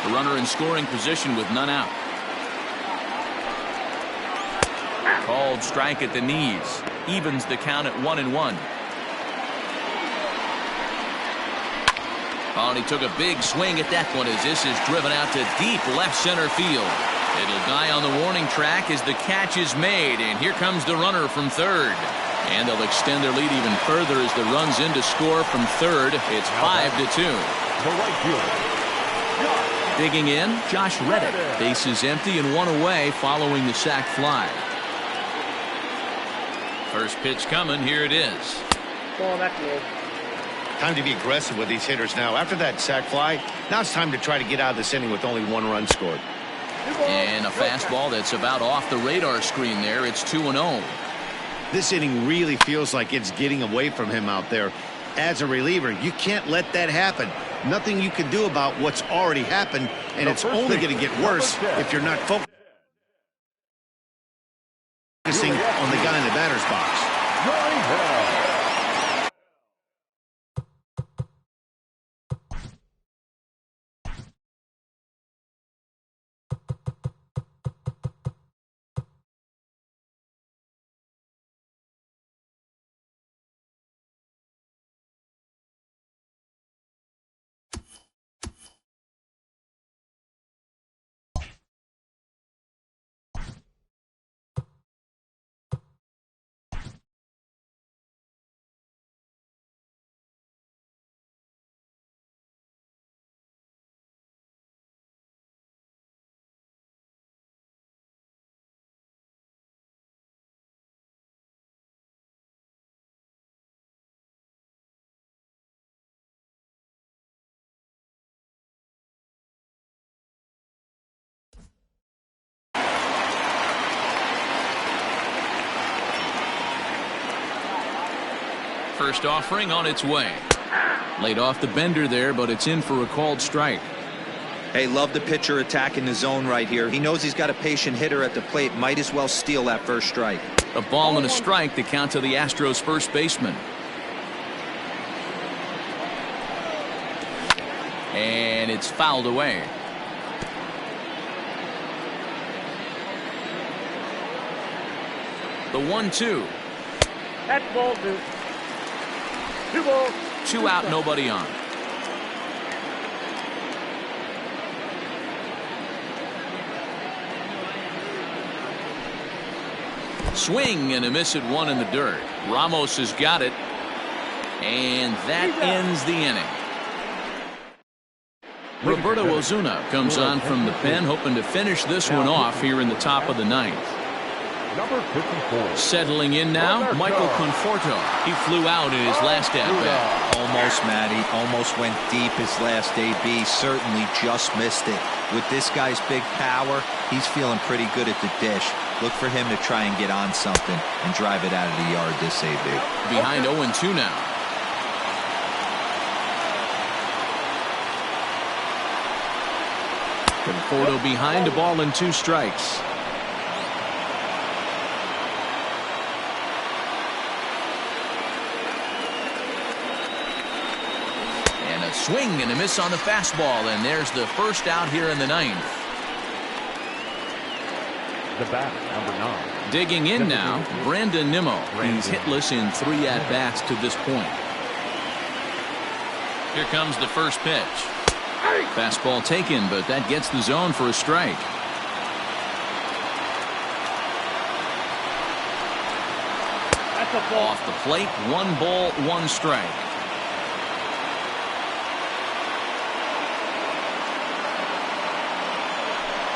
The runner in scoring position with none out. Called strike at the knees. Evens the count at 1-1. Oh, and he took a big swing at that one as this is driven out to deep left center field. It'll die on the warning track as the catch is made, and here comes the runner from 3rd. And they'll extend their lead even further as the runs in to score from 3rd. It's 5-2. Digging in, Josh Reddick. Bases empty and 1 away following the sac fly. First pitch coming. Here it is. Ball back to you. Time to be aggressive with these hitters now. After that sac fly, now it's time to try to get out of this inning with only 1 run scored. And a fastball that's about off the radar screen there. It's 2-0. This inning really feels like it's getting away from him out there. As a reliever, you can't let that happen. Nothing you can do about what's already happened, and it's only going to get worse if you're not focusing on the guy in the batter's box. Johnny Bell. First offering on its way. Laid off the bender there, but it's in for a called strike. Hey, love the pitcher attacking the zone right here. He knows he's got a patient hitter at the plate. Might as well steal that first strike. A ball and a strike to count to the Astros first baseman. And it's fouled away. The 1-2. That's ball two. 2 balls. 2 out, nobody on. Swing and a miss at 1 in the dirt. Ramos has got it. And that ends the inning. Roberto Ozuna comes on from the pen, hoping to finish this one off here in the top of the 9th. Number 54. Settling in now, Michael Conforto. He flew out in his last at-bat. Almost, Matty. Almost went deep his last AB. Certainly just missed it. With this guy's big power, he's feeling pretty good at the dish. Look for him to try and get on something and drive it out of the yard this AB. Behind 0-2 now. Conforto behind, a ball and 2 strikes. And a swing and a miss on the fastball, and there's the first out here in the 9th. The bat, number 9. Digging in now, Brandon Nimmo. He's hitless in 3 at-bats to this point. Here comes the first pitch. Fastball taken, but that gets the zone for a strike. That's a ball. Off the plate, 1 ball, 1 strike.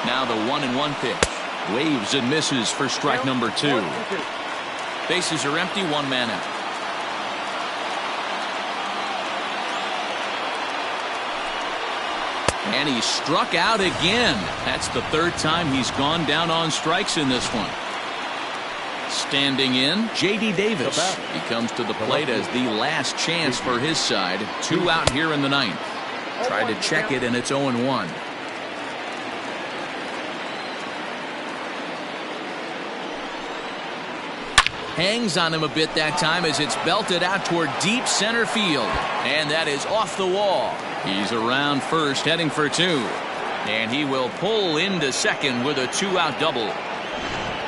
Now the 1-1 pitch. Waves and misses for strike number 2. Bases are empty, 1 man out. And he struck out again. That's the 3rd time he's gone down on strikes in this one. Standing in, J.D. Davis. He comes to the plate as the last chance for his side. 2 out here in the 9th. Tried to check it, and it's 0-1. Hangs on him a bit that time as it's belted out toward deep center field. And that is off the wall. He's around first, heading for 2. And he will pull into second with a 2-out double.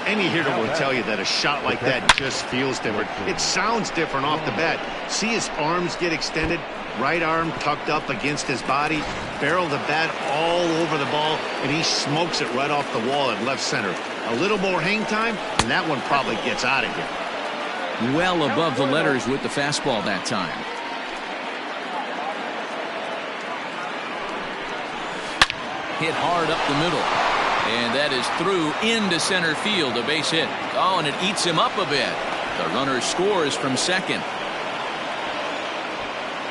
Any hitter will tell you that a shot like that just feels different. It sounds different off the bat. See his arms get extended, right arm tucked up against his body, barrel the bat all over the ball, and he smokes it right off the wall at left center. A little more hang time, and that one probably gets out of here. Well above the letters with the fastball that time. Hit hard up the middle. And that is through into center field, a base hit. Oh, and it eats him up a bit. The runner scores from second.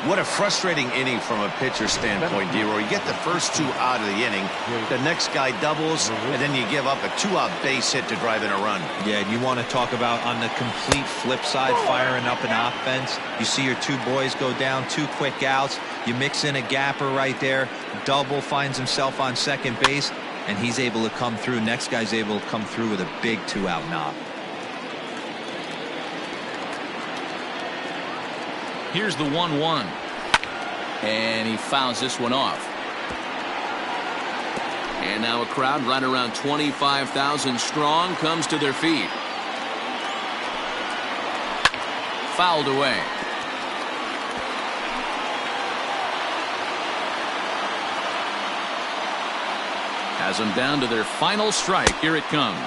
What a frustrating inning from a pitcher standpoint, D-Roy. You get the first 2 out of the inning. The next guy doubles, and then you give up a 2-out base hit to drive in a run. Yeah, and you want to talk about on the complete flip side, firing up an offense. You see your 2 boys go down, 2 quick outs. You mix in a gapper right there. Double finds himself on second base, and he's able to come through. Next guy's able to come through with a big 2-out knock. Here's the 1-1. And he fouls this one off. And now a crowd right around 25,000 strong comes to their feet. Fouled away. Has them down to their final strike. Here it comes.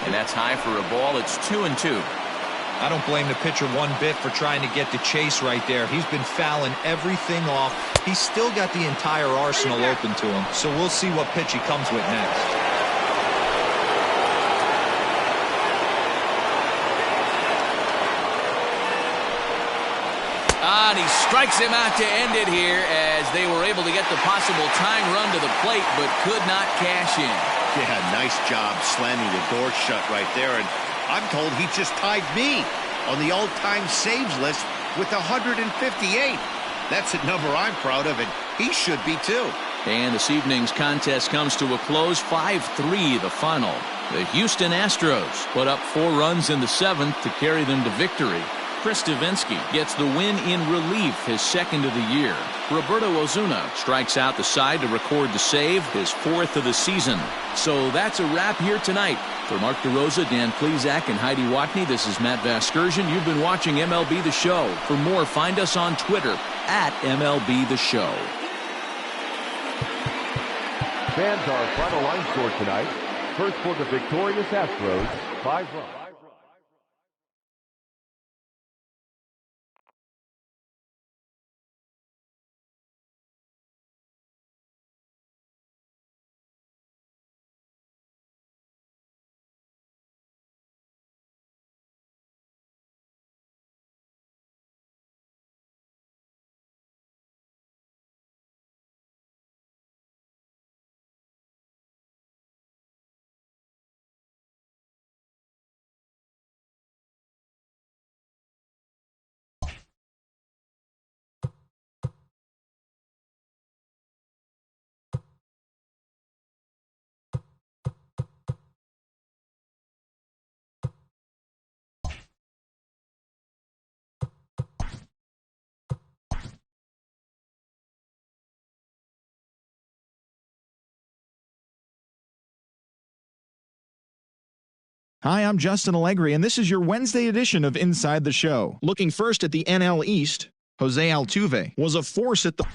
And that's high for a ball. It's 2-2. I don't blame the pitcher one bit for trying to get the chase right there. He's been fouling everything off. He's still got the entire arsenal open to him. So we'll see what pitch he comes with next. And he strikes him out to end it here as they were able to get the possible tying run to the plate but could not cash in. Yeah, nice job slamming the door shut right there. And I'm told he just tied me on the all-time saves list with 158. That's a number I'm proud of, and he should be too. And this evening's contest comes to a close. 5-3 the final. The Houston Astros put up 4 runs in the 7th to carry them to victory. Chris Davinsky gets the win in relief, his 2nd of the year. Roberto Ozuna strikes out the side to record the save, his 4th of the season. So that's a wrap here tonight. For Mark DeRosa, Dan Plesac, and Heidi Watney, this is Matt Vasgersian. You've been watching MLB The Show. For more, find us on Twitter at MLB The Show. Fans, our final line score tonight. First for the victorious Astros, 5 runs. Hi, I'm Justin Allegri, and this is your Wednesday edition of Inside the Show. Looking first at the NL East, Jose Altuve was a force at the...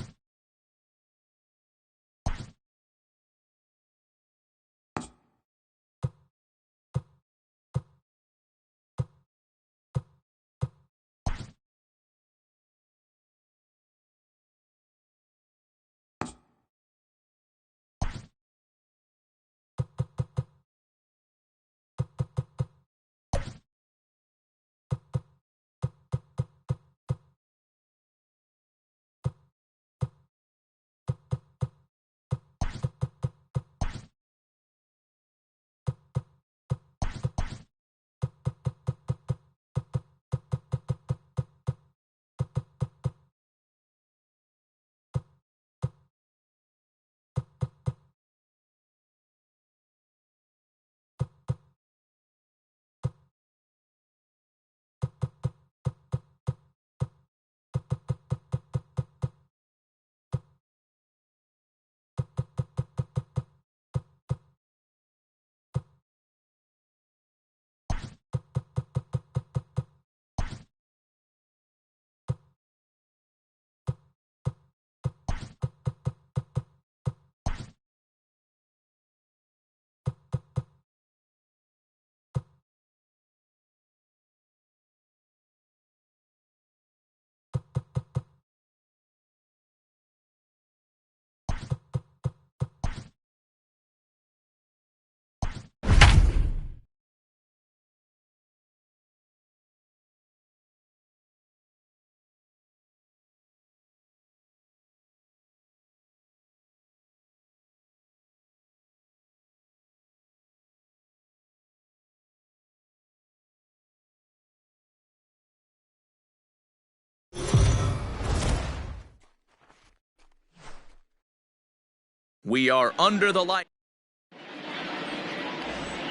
We are under the light.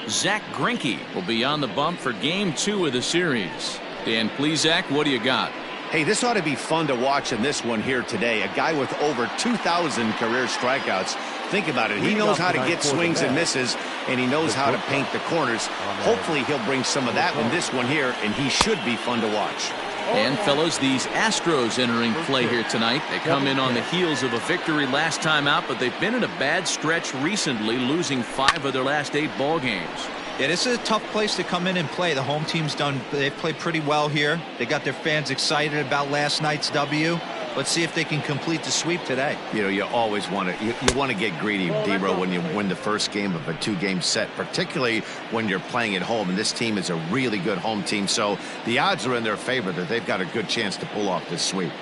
Zach Greinke will be on the bump for Game 2 of the series. Dan Plesac, what do you got? Hey, this ought to be fun to watch in this one here today. A guy with over 2,000 career strikeouts. Think about it. He knows how to get swings and misses, and he knows how to paint the corners. Hopefully he'll bring some of that in this one here, and he should be fun to watch. And, fellas, these Astros entering play here tonight. They come in on the heels of a victory last time out, but they've been in a bad stretch recently, losing 5 of their last 8 ball games. Yeah, this is a tough place to come in and play. The home team's they've played pretty well here. They got their fans excited about last night's W. Let's see if they can complete the sweep today. You know, you always want to you want to get greedy, D-Bro, when you win the first game of a 2-game set, particularly when you're playing at home. And this team is a really good home team, so the odds are in their favor that they've got a good chance to pull off this sweep.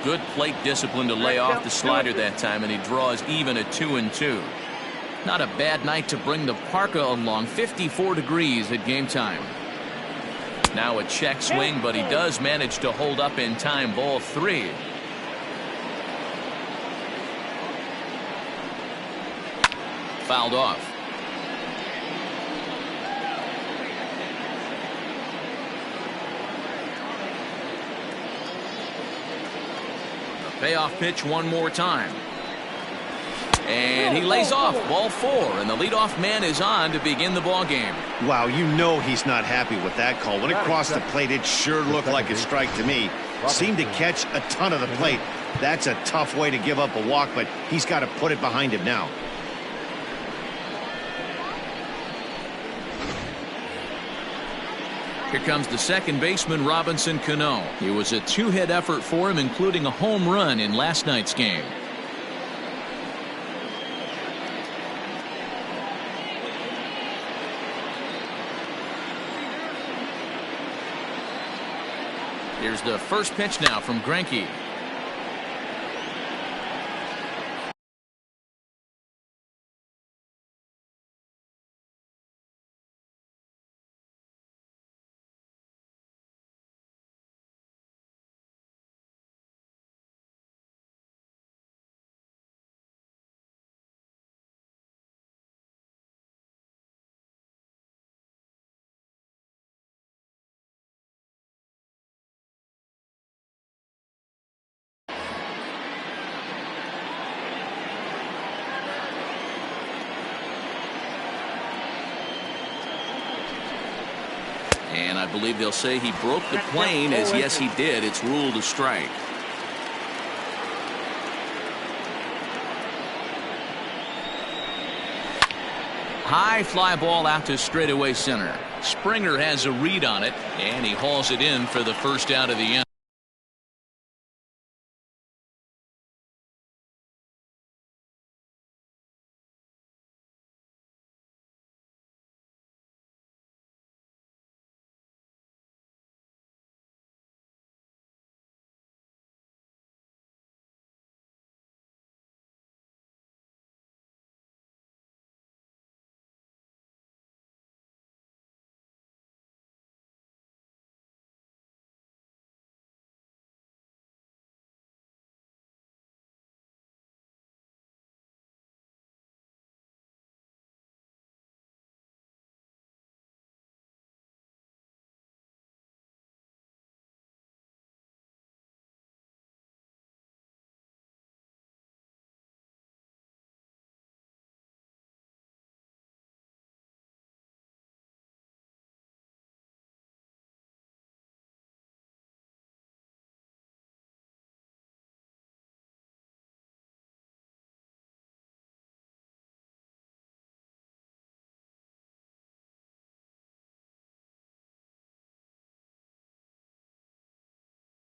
Good plate discipline to lay off the slider that time, and he draws even at 2-2. Not a bad night to bring the parka along. 54 degrees at game time. Now a check swing, but he does manage to hold up in time. Ball 3. Fouled off. The payoff pitch one more time. And he lays off. Ball 4, and the leadoff man is on to begin the ball game. Wow, you know he's not happy with that call. When it crossed the plate, it sure looked like a strike to me. Seemed to catch a ton of the plate. That's a tough way to give up a walk, but he's got to put it behind him now. Here comes the second baseman, Robinson Cano. It was a 2-hit effort for him, including a home run in last night's game. Here's the first pitch now from Greinke. And I believe they'll say he broke the plane, as yes he did. It's ruled a strike. High fly ball out to straightaway center. Springer has a read on it, and he hauls it in for the first out of the inning.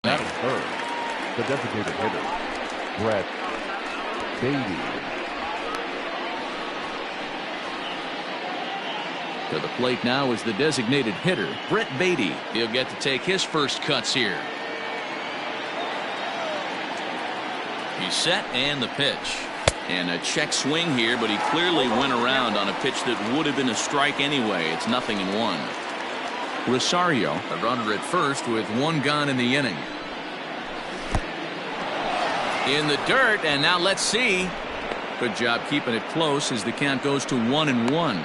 Batting third, the designated hitter, Brett Beatty. To the plate now is the designated hitter, Brett Beatty. He'll get to take his first cuts here. He's set, and the pitch. And a check swing here, but he clearly went around on a pitch that would have been a strike anyway. It's 0-1. Rosario, a runner at first with 1 gone in the inning. In the dirt, and now let's see. Good job keeping it close as the count goes to 1-1.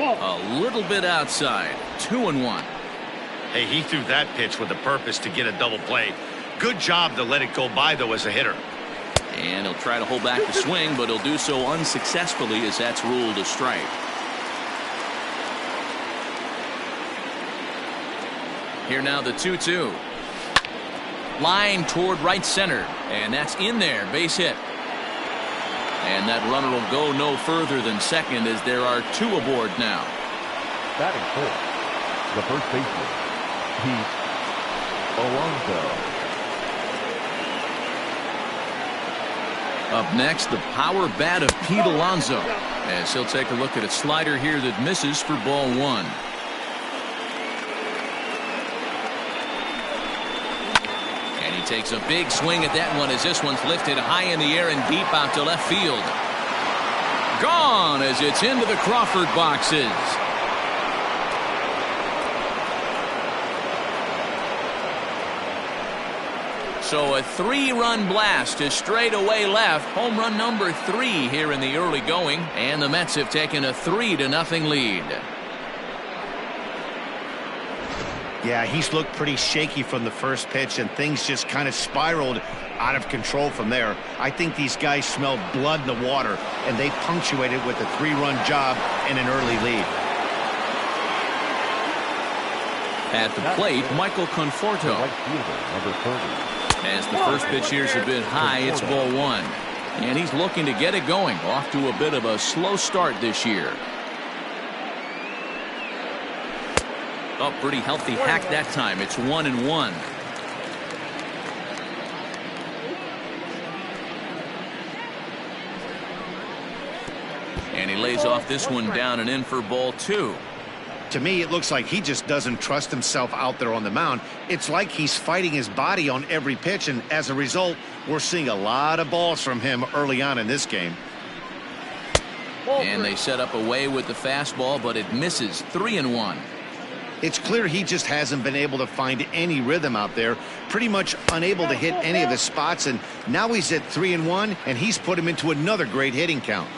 A little bit outside. 2-1. Hey, he threw that pitch with a purpose to get a double play. Good job to let it go by, though, as a hitter. And he'll try to hold back the swing, but he'll do so unsuccessfully as that's ruled a strike. Here now the 2-2. Line toward right center, and that's in there. Base hit. And that runner will go no further than second as there are 2 aboard now. Batting fourth, the first baseman, Pete Alonso. Up next, the power bat of Pete Alonso, as he'll take a look at a slider here that misses for ball 1. And he takes a big swing at that one as this one's lifted high in the air and deep out to left field. Gone as it's into the Crawford boxes. So a 3-run blast to straightaway left. Home run number 3 here in the early going. And the Mets have taken a 3-0 lead. Yeah, he's looked pretty shaky from the first pitch, and things just kind of spiraled out of control from there. I think these guys smelled blood in the water, and they punctuated with a 3-run job and an early lead. At the plate, Michael Conforto. Number 30. As the first pitch here's a bit high, it's ball 1. And he's looking to get it going. Off to a bit of a slow start this year. Oh, pretty healthy hack that time. It's 1-1. And he lays off this one down and in for ball 2. To me, it looks like he just doesn't trust himself out there on the mound. It's like he's fighting his body on every pitch, and as a result, we're seeing a lot of balls from him early on in this game. And they set up away with the fastball, but it misses. 3-1. It's clear he just hasn't been able to find any rhythm out there, pretty much unable to hit any of his spots, and now he's at 3-1, and he's put him into another great hitting count.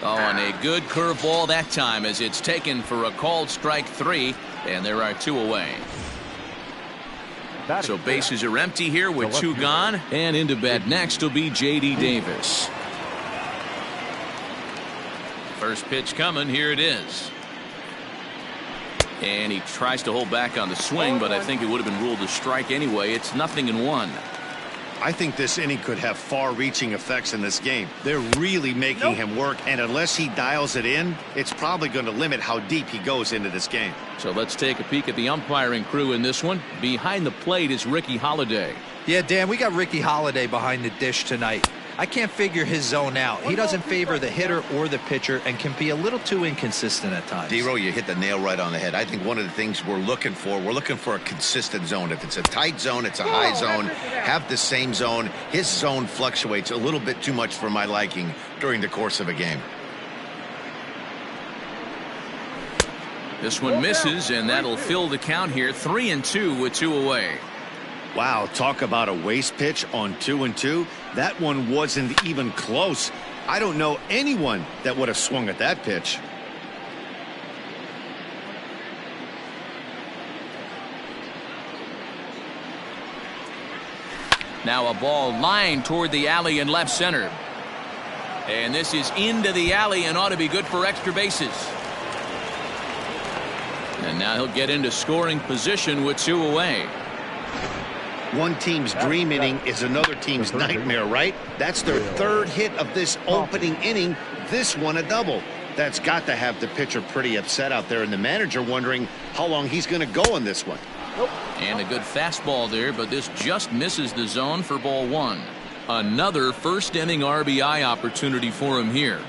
Oh, and a good curveball that time as it's taken for a called strike 3, and there are 2 away. So bases are empty here with 2 gone, and into bat next will be J.D. Davis. First pitch coming, here it is. And he tries to hold back on the swing, but I think it would have been ruled a strike anyway. It's 0-1. I think this inning could have far-reaching effects in this game. They're really making him work, and unless he dials it in, it's probably going to limit how deep he goes into this game. So let's take a peek at the umpiring crew in this one. Behind the plate is Ricky Holiday. Yeah, Dan, we got Ricky Holiday behind the dish tonight. I can't figure his zone out. He doesn't favor the hitter or the pitcher and can be a little too inconsistent at times. D-Row, you hit the nail right on the head. I think one of the things we're looking for a consistent zone. If it's a tight zone, it's a high zone. Have the same zone. His zone fluctuates a little bit too much for my liking during the course of a game. This one misses, and that'll fill the count here. 3-2 with 2 away. Wow, talk about a waste pitch on 2-2. That one wasn't even close. I don't know anyone that would have swung at that pitch. Now a ball lined toward the alley in left center. And this is into the alley and ought to be good for extra bases. And now he'll get into scoring position with 2 away. One team's dream inning is another team's nightmare, right? That's their 3rd hit of this opening inning. This one a double. That's got to have the pitcher pretty upset out there, and the manager wondering how long he's going to go on this one. And a good fastball there, but this just misses the zone for ball 1. Another first inning RBI opportunity for him here.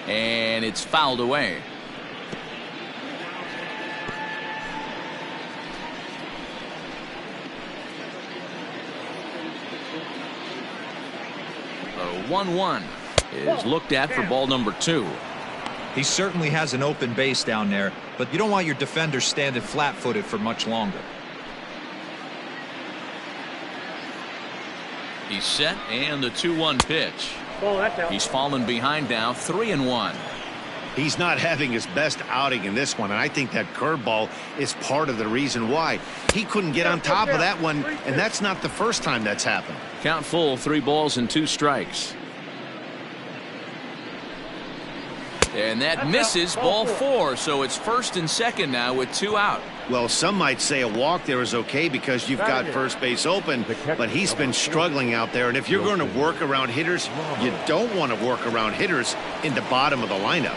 And it's fouled away. A 1-1 is looked at for ball number 2. He certainly has an open base down there, but you don't want your defender standing flat-footed for much longer. He's set, and the 2-1 pitch. Ball, that's out. He's fallen behind now, 3-1. He's not having his best outing in this one, and I think that curveball is part of the reason why. He couldn't get on top of that one, and that's not the first time that's happened. Count full, 3 balls and 2 strikes. And that misses, ball 4, so it's first and second now with 2 out. Well, some might say a walk there is okay because you've got first base open, but he's been struggling out there, and if you're going to work around hitters, you don't want to work around hitters in the bottom of the lineup.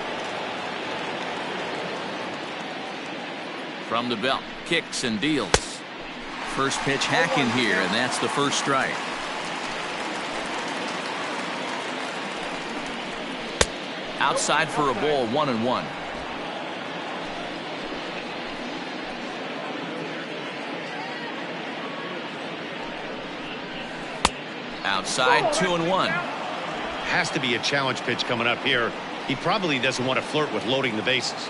From the belt, kicks and deals. First pitch hacking here, and that's the first strike. Outside for a ball, 1-1. Outside, 2-1. Has to be a challenge pitch coming up here. He probably doesn't want to flirt with loading the bases.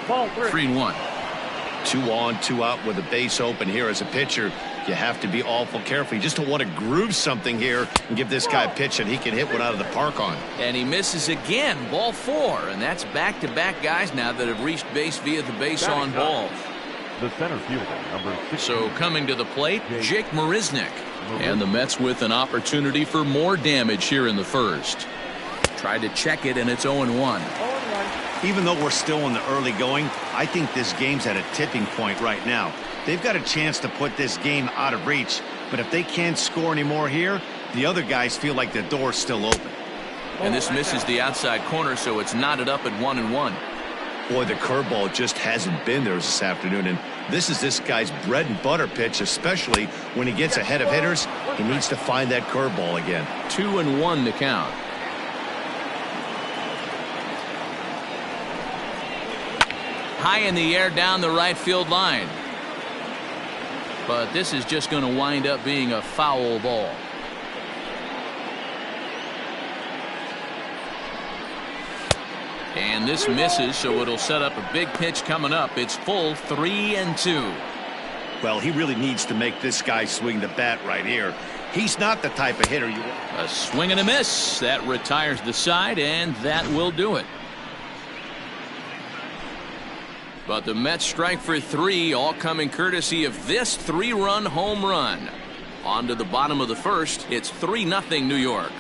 Ball 3-1. 2 on, 2 out with a base open here as a pitcher. You have to be awful careful. You just don't want to groove something here and give this guy a pitch that he can hit one out of the park on. And he misses again, ball 4, and that's back-to-back guys now that have reached base via the base on balls. The center fielder, number 6. So coming to the plate, Jake Marisnick. And the Mets with an opportunity for more damage here in the first. Tried to check it, and it's 0-1. Even though we're still in the early going, I think this game's at a tipping point right now. They've got a chance to put this game out of reach, but if they can't score anymore here, the other guys feel like the door's still open. And this misses the outside corner, so it's knotted up at 1-1. Boy, the curveball just hasn't been there this afternoon, and this is this guy's bread and butter pitch, especially when he gets ahead of hitters. He needs to find that curveball again. 2-1 to count. High in the air down the right field line. But this is just going to wind up being a foul ball. And this misses, so it'll set up a big pitch coming up. It's full 3-2. Well, he really needs to make this guy swing the bat right here. He's not the type of hitter you want. A swing and a miss. That retires the side, and that will do it. But the Mets strike for 3, all coming courtesy of this 3-run home run. On to the bottom of the first. It's 3-0 New York.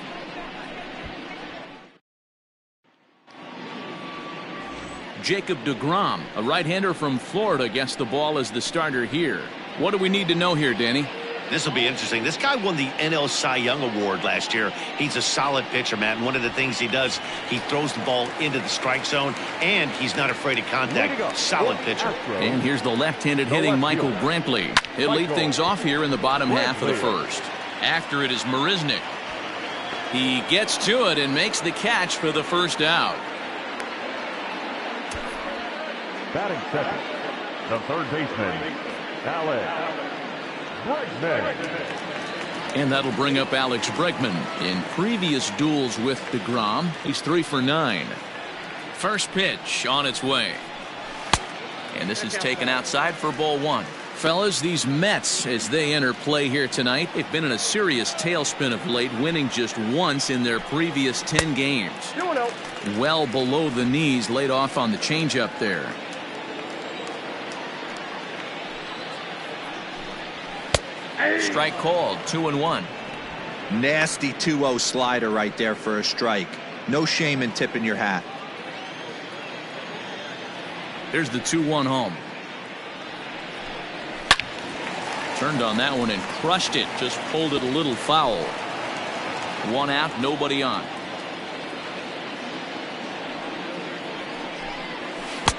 Jacob deGrom, a right-hander from Florida, gets the ball as the starter here. What do we need to know here, Danny? This will be interesting. This guy won the NL Cy Young Award last year. He's a solid pitcher, Matt. And one of the things he does, he throws the ball into the strike zone, and he's not afraid of contact. Solid pitcher. And here's the left-handed hitting Michael Brantley. He'll lead things off here in the bottom half of the first. After it is Marisnick. He gets to it and makes the catch for the first out. Batting second, the third baseman, Alex Bregman. And that'll bring up Alex Bregman. In previous duels with deGrom, he's 3 for 9. First pitch on its way. And this is taken outside for ball 1. Fellas, these Mets, as they enter play here tonight, they've been in a serious tailspin of late, winning just once in their previous 10 games. Well below the knees, laid off on the changeup there. Strike called, 2-1. Nasty 2-0 slider right there for a strike. No shame in tipping your hat. Here's the 2-1 home. Turned on that one and crushed it. Just pulled it a little foul. 1 out, nobody on.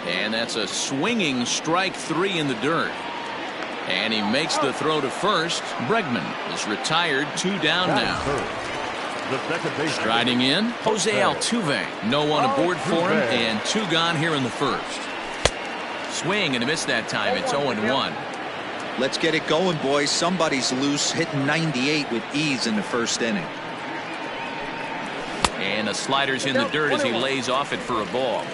And that's a swinging strike 3 in the dirt. And he makes the throw to first. Bregman is retired, 2 down now. Striding in, Jose Altuve. No one aboard for him, and 2 gone here in the first. Swing and a miss that time. It's 0-1. Let's get it going, boys. Somebody's loose, hitting 98 with ease in the first inning. And the slider's in the dirt as he lays off it for a ball.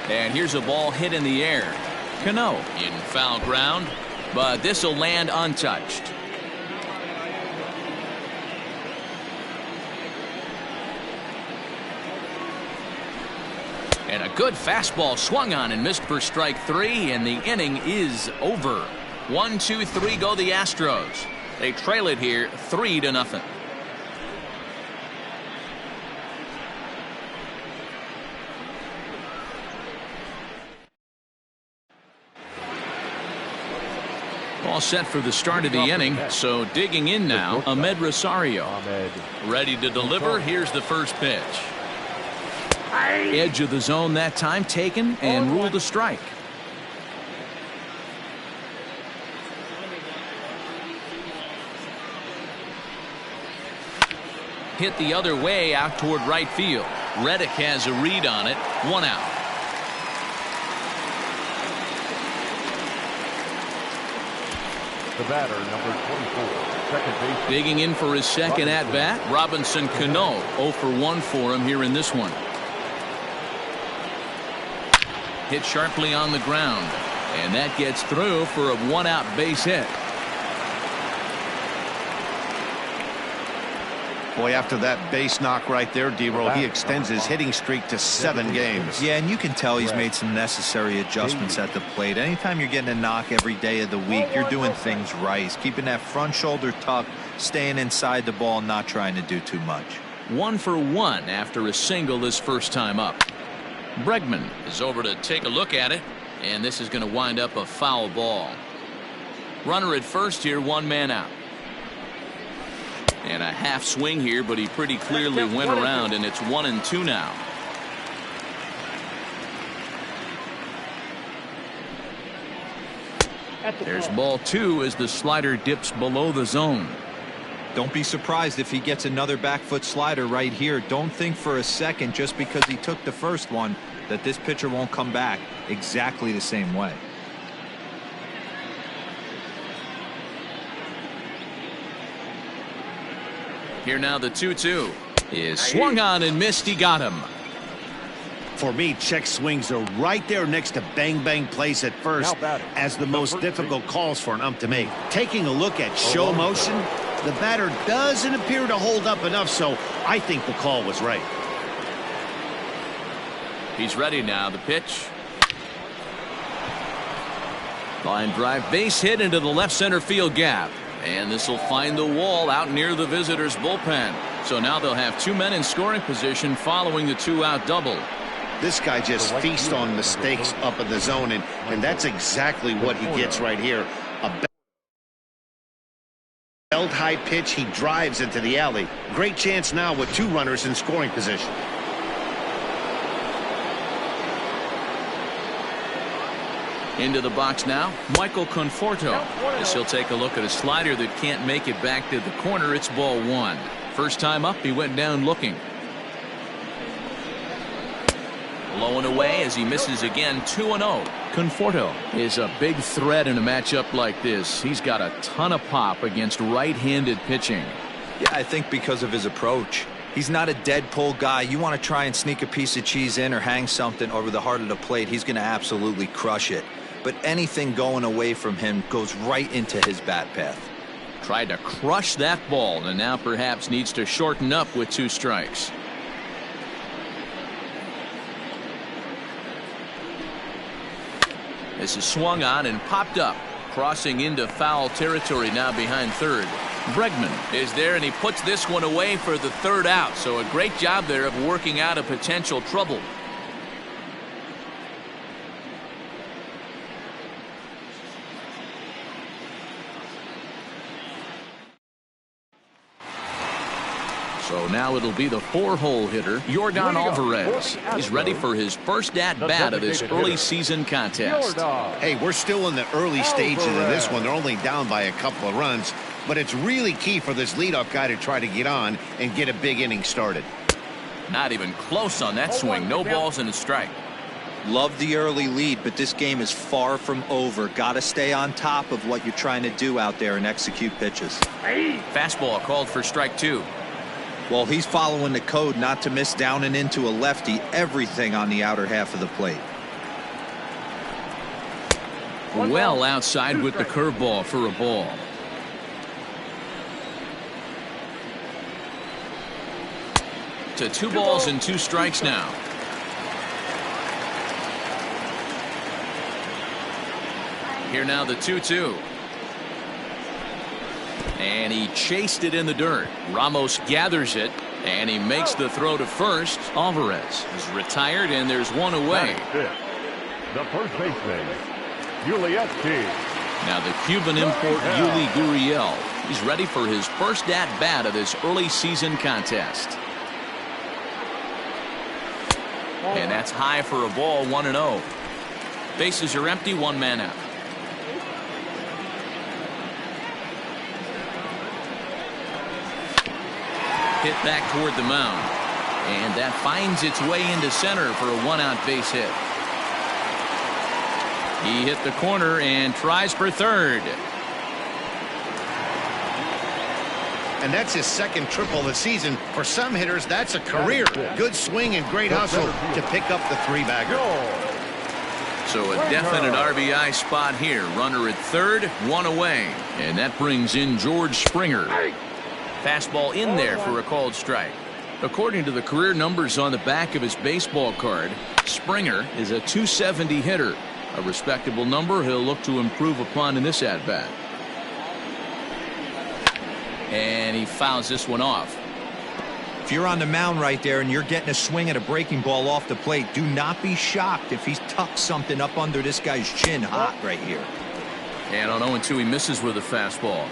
And here's a ball hit in the air. Cano in foul ground, but this will land untouched. And a good fastball swung on and missed for strike 3, and the inning is over. 1-2-3 go the Astros. They trail it here 3-0. All set for the start of the inning, so digging in now, Ahmed Rosario. Ready to deliver. Here's the first pitch. Edge of the zone that time taken and ruled a strike. Hit the other way out toward right field. Reddick has a read on it. 1 out. The batter, number 24, second base. Digging in for his second at-bat, Robinson Cano. 0 for 1 for him here in this one. Hit sharply on the ground, and that gets through for a 1-out base hit. Boy, after that base knock right there, D-Roll, he extends his hitting streak to 7 games. Yeah, and you can tell he's made some necessary adjustments at the plate. Anytime you're getting a knock every day of the week, you're doing things right. He's keeping that front shoulder tucked, staying inside the ball, not trying to do too much. 1 for 1 after a single this first time up. Bregman is over to take a look at it, and this is going to wind up a foul ball. Runner at first here, 1 man out. And a half swing here, but he pretty clearly went around, and it's 1-2 now. There's ball 2 as the slider dips below the zone. Don't be surprised if he gets another back foot slider right here. Don't think for a second, just because he took the first one, that this pitcher won't come back exactly the same way. Here now the 2-2 is swung on and missed. He got him. For me, check swings are right there next to bang bang plays at first as the most difficult calls for an ump to make. Taking a look at show motion, the batter doesn't appear to hold up enough, so I think the call was right. He's ready now. The pitch. Line drive, base hit into the left center field gap. And this will find the wall out near the visitors' bullpen. So now they'll have 2 men in scoring position following the 2-out double. This guy just feasts on mistakes up in the zone, and that's exactly what he gets right here. A belt high pitch, he drives into the alley. Great chance now with 2 runners in scoring position. Into the box now, Michael Conforto. As he'll take a look at a slider that can't make it back to the corner. It's ball 1. First time up, he went down looking. Low and away as he misses again. 2-0. Conforto is a big threat in a matchup like this. He's got a ton of pop against right-handed pitching. Yeah, I think because of his approach. He's not a dead pull guy. You want to try and sneak a piece of cheese in or hang something over the heart of the plate, he's going to absolutely crush it. But anything going away from him goes right into his bat path. Tried to crush that ball, and now perhaps needs to shorten up with 2 strikes. This is swung on and popped up, crossing into foul territory now behind third. Bregman is there, and he puts this one away for the 3rd out. So a great job there of working out a potential trouble. So now it'll be the 4-hole hitter, Yordan Alvarez. He's ready for his first at-bat of this early season contest. Hey, we're still in the early stages of this one. They're only down by a couple of runs, but it's really key for this leadoff guy to try to get on and get a big inning started. Not even close on that swing. No balls and a strike. Love the early lead, but this game is far from over. Got to stay on top of what you're trying to do out there and execute pitches. Fastball called for strike 2. Well, he's following the code not to miss down and into a lefty. Everything on the outer half of the plate. well outside with the curveball for a ball. To 2 balls and 2 strikes now. Here now the 2-2. And he chased it in the dirt. Ramos gathers it, and he makes the throw to first. Alvarez is retired, and there's one away. The first baseman, Ulieski. Now the Cuban import, Yuli Gurriel. He's ready for his first at-bat of this early season contest. And that's high for a ball, 1-0. Bases are empty, 1 man out. Hit back toward the mound. And that finds its way into center for a 1-out base hit. He hit the corner and tries for third. And that's his second triple of the season. For some hitters, that's a career. Good swing and great hustle to pick up the 3-bagger. So a definite RBI spot here. Runner at third, 1 away. And that brings in George Springer. Fastball in there for a called strike. According to the career numbers on the back of his baseball card, Springer is a .270 hitter. A respectable number he'll look to improve upon in this at-bat. And he fouls this one off. If you're on the mound right there and you're getting a swing at a breaking ball off the plate, do not be shocked if he's tucked something up under this guy's chin hot right here. And on 0-2, he misses with a fastball.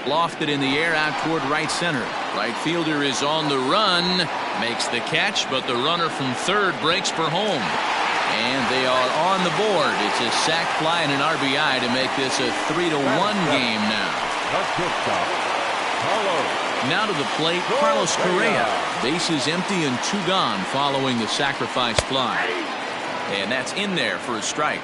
Lofted in the air out toward right center. Right fielder is on the run, makes the catch, but the runner from third breaks for home. And they are on the board. It's a sac fly and an RBI to make this a 3-1 game now. Now to the plate, Carlos Correa. Bases empty and 2 gone following the sacrifice fly. And that's in there for a strike.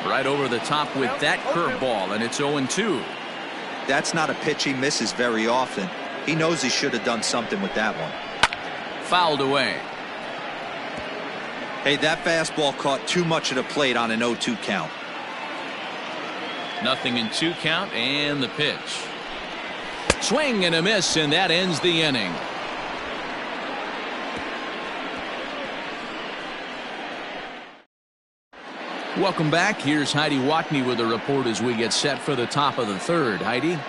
Right over the top with that curveball, and it's 0-2. That's not a pitch he misses very often. He knows he should have done something with that one. Fouled away. Hey, that fastball caught too much of the plate on an 0-2 count. Nothing in 2 count, and the pitch. Swing and a miss, and that ends the inning. Welcome back. Here's Heidi Watney with a report as we get set for the top of the third. Heidi?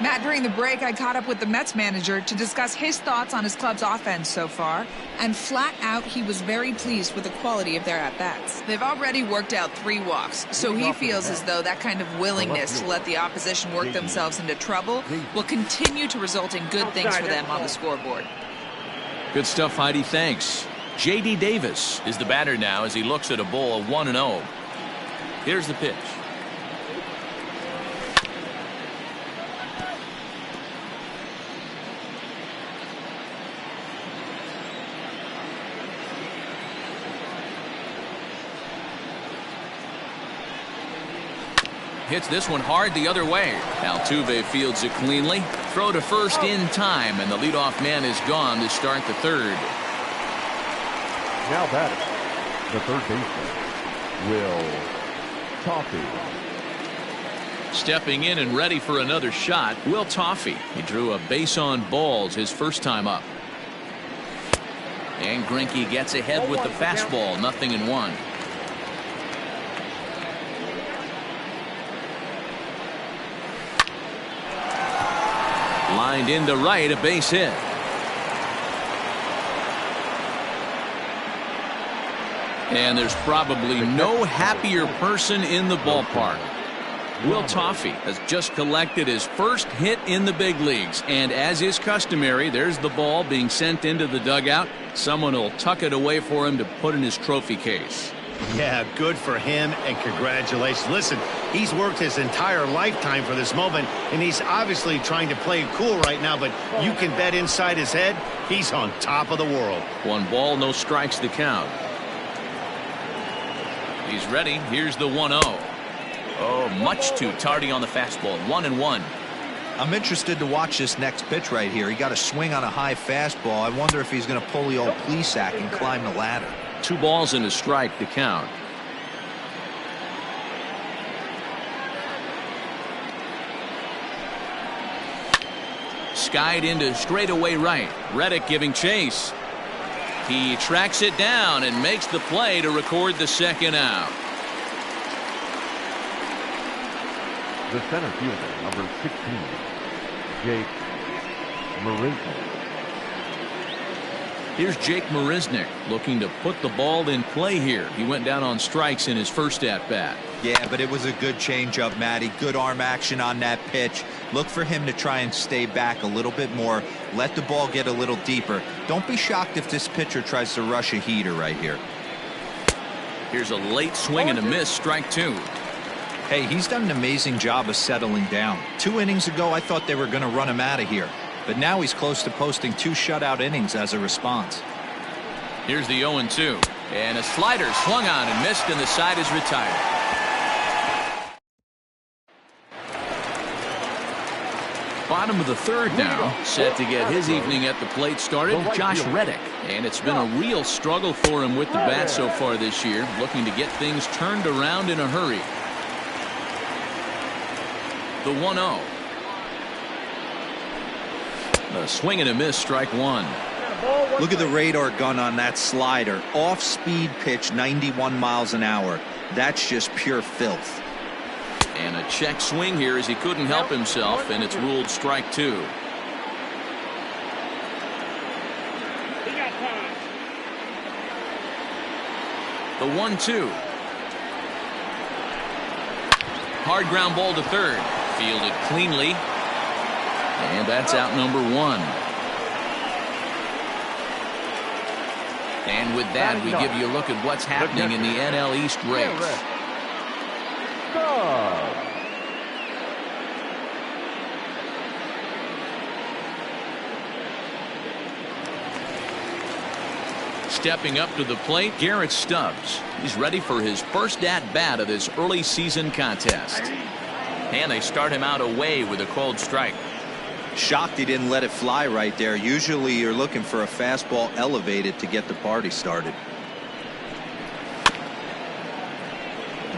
Matt, during the break, I caught up with the Mets manager to discuss his thoughts on his club's offense so far. And flat out, he was very pleased with the quality of their at-bats. They've already worked out 3 walks, so he feels as though that kind of willingness to let the opposition work themselves into trouble will continue to result in good things for them on the scoreboard. Good stuff, Heidi. Thanks. J.D. Davis is the batter now as he looks at a ball of 1-0. Here's the pitch. Hits this one hard the other way. Altuve fields it cleanly. Throw to first in time, and the leadoff man is gone to start the third. Now batting, the third baseman, Will Toffee. Stepping in and ready for another shot, Will Toffee. He drew a base on balls his first time up. And Greinke gets ahead with the fastball, 0-1. Lined into right, a base hit. And there's probably no happier person in the ballpark. Will Toffee has just collected his first hit in the big leagues. And as is customary, there's the ball being sent into the dugout. Someone will tuck it away for him to put in his trophy case. Yeah, good for him, and congratulations. Listen, he's worked his entire lifetime for this moment, and he's obviously trying to play cool right now, but you can bet inside his head, he's on top of the world. 1 ball, no strikes to count. He's ready. Here's the 1-0. Oh, much too tardy on the fastball. 1-1. I'm interested to watch this next pitch right here. He got a swing on a high fastball. I wonder if he's going to pull the old Plesac and climb the ladder. 2 balls and a strike to count. Skied into straightaway right. Reddick giving chase. He tracks it down and makes the play to record the second out. The center fielder, number 16, Jake Marisnik. Here's Jake Marisnik looking to put the ball in play here. He went down on strikes in his first at-bat. Yeah, but it was a good changeup, Matty. Good arm action on that pitch. Look for him to try and stay back a little bit more. Let the ball get a little deeper. Don't be shocked if this pitcher tries to rush a heater right here. Here's a late swing and a miss, strike 2. Hey, he's done an amazing job of settling down. 2 innings ago, I thought they were going to run him out of here. But now he's close to posting 2 shutout innings as a response. Here's the 0-2. And a slider swung on and missed, and the side is retired. Bottom of the third now, set to get his evening at the plate started, Josh Reddick. And it's been a real struggle for him with the bat so far this year, looking to get things turned around in a hurry. The 1-0. A swing and a miss, strike 1. Look at the radar gun on that slider. Off-speed pitch, 91 miles an hour. That's just pure filth. And a check swing here as he couldn't help himself, and it's ruled strike 2. The 1-2. Hard ground ball to third. Fielded cleanly. And that's out number 1. And with that, we give you a look at what's happening in the NL East race. Stepping up to the plate, Garrett Stubbs. He's ready for his first at-bat of this early season contest. And they start him out away with a cold strike. Shocked he didn't let it fly right there. Usually you're looking for a fastball elevated to get the party started.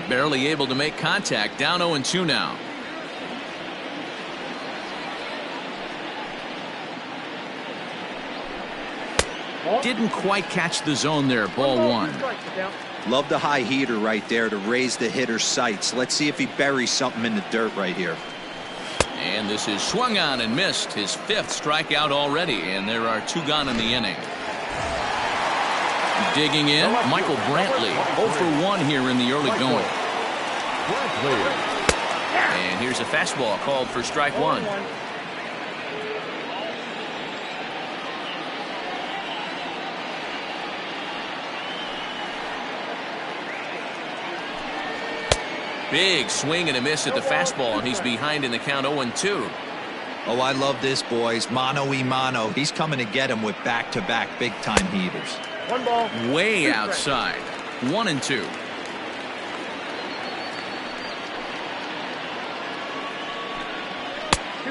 Barely able to make contact. Down 0-2 now. Didn't quite catch the zone there. Ball 1. Love the high heater right there to raise the hitter's sights. Let's see if he buries something in the dirt right here. And this is swung on and missed. His 5th strikeout already, and there are 2 gone in the inning. Digging in, Michael Brantley. 0 for 1 here in the early going. And here's a fastball called for strike 1. Big swing and a miss at the fastball, and he's behind in the count 0-2. Oh, I love this, boys. Mano-y-mano. He's coming to get him with back-to-back big-time heaters. 1 ball. Way outside. 1-2. Too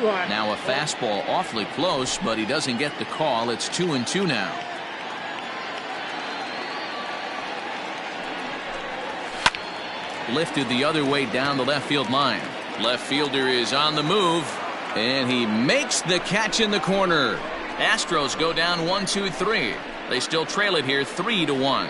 high. Now a fastball awfully close, but he doesn't get the call. It's 2-2 now. Lifted the other way down the left field line. Left fielder is on the move, and he makes the catch in the corner. Astros go down 1-2-3. They still trail it here 3-1.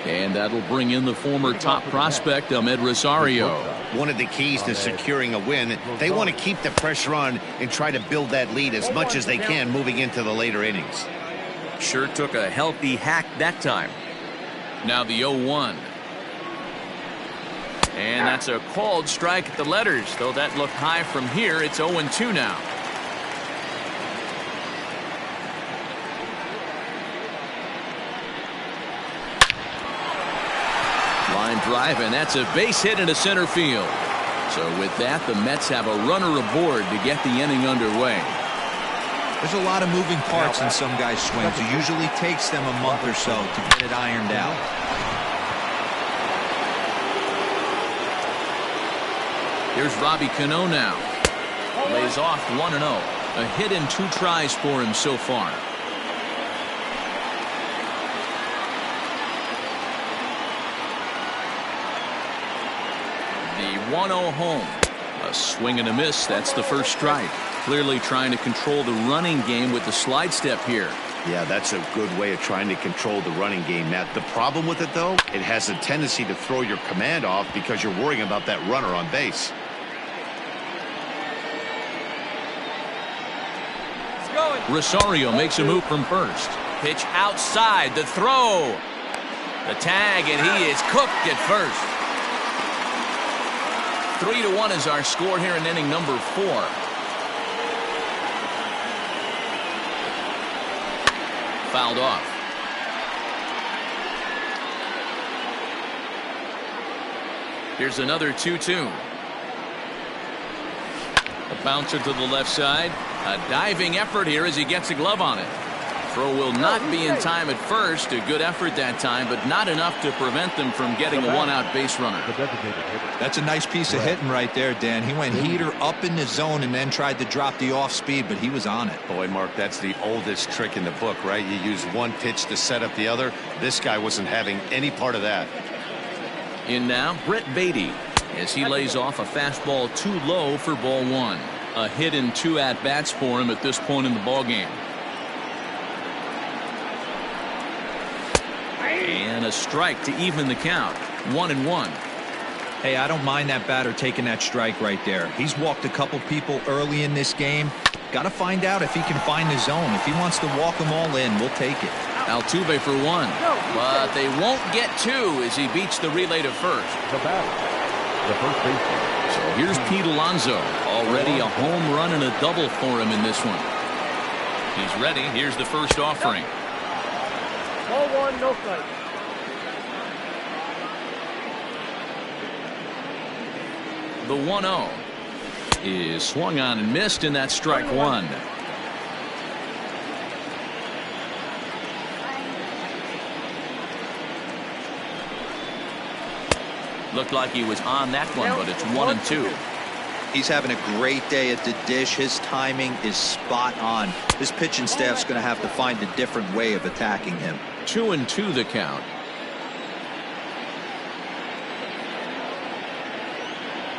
And that'll bring in the former top prospect, Ahmed Rosario. One of the keys to securing a win, they want to keep the pressure on and try to build that lead as much as they can moving into the later innings. Sure took a healthy hack that time. Now the 0-1. And that's a called strike at the letters, though that looked high from here. It's 0-2 now. Line drive, and that's a base hit into center field. So with that, the Mets have a runner aboard to get the inning underway. There's a lot of moving parts in some guys' swings. It usually takes them a month or so to get it ironed out. Here's Robbie Cano now. Lays off 1-0. A hit in 2 tries for him so far. The 1-0 home. A swing and a miss. That's the first strike. Clearly trying to control the running game with the slide step here. Yeah, that's a good way of trying to control the running game, Matt. The problem with it, though, it has a tendency to throw your command off because you're worrying about that runner on base. Rosario makes a move from first. Pitch outside. The throw. The tag, and he is cooked at first. 3-1 is our score here in inning number 4. Fouled off. Here's another 2-2. A bouncer to the left side. A diving effort here as he gets a glove on it. Throw will not be in time at first. A good effort that time, but not enough to prevent them from getting a 1-out base runner. That's a nice piece of hitting right there, Dan. He went heater up in the zone and then tried to drop the off speed, but he was on it. Boy, Mark, that's the oldest trick in the book, right? You use one pitch to set up the other. This guy wasn't having any part of that. In now, Brett Beatty, as he lays off a fastball too low for ball 1. A hit in 2 at-bats for him at this point in the ballgame. And a strike to even the count. 1-1. Hey, I don't mind that batter taking that strike right there. He's walked a couple people early in this game. Got to find out if he can find the zone. If he wants to walk them all in, we'll take it. Altuve for 1. But they won't get 2 as he beats the relay to first. The batter, the first baseman. So here's Pete Alonso. Already a home run and a double for him in this one. He's ready. Here's the first offering. Ball 1, no strike. The 1-0 is swung on and missed, and that's strike 1. Looked like he was on that one, but it's 1-2. He's having a great day at the dish. His timing is spot on. His pitching staff's going to have to find a different way of attacking him. 2-2 the count.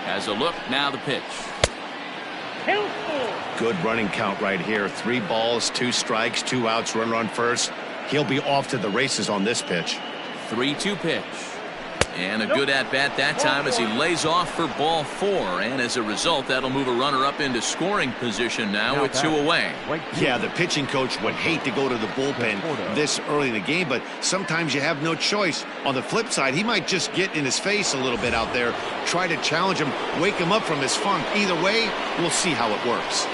Has a look, now the pitch. Good running count right here. 3 balls, 2 strikes, 2 outs, runner on first. He'll be off to the races on this pitch. 3-2 pitch. And a good at-bat that time as he lays off for ball 4. And as a result, that'll move a runner up into scoring position now with 2 away. Yeah, the pitching coach would hate to go to the bullpen this early in the game, but sometimes you have no choice. On the flip side, he might just get in his face a little bit out there, try to challenge him, wake him up from his funk. Either way, we'll see how it works.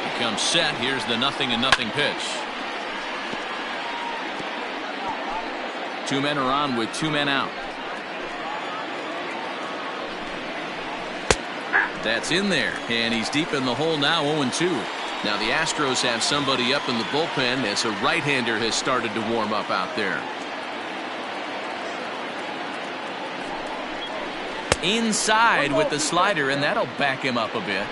He comes set. Here's the 0-0 pitch. 2 men are on with 2 men out. That's in there, and he's deep in the hole now. 0-2. Now the Astros have somebody up in the bullpen as a right-hander has started to warm up out there. Inside with the slider, and that'll back him up a bit.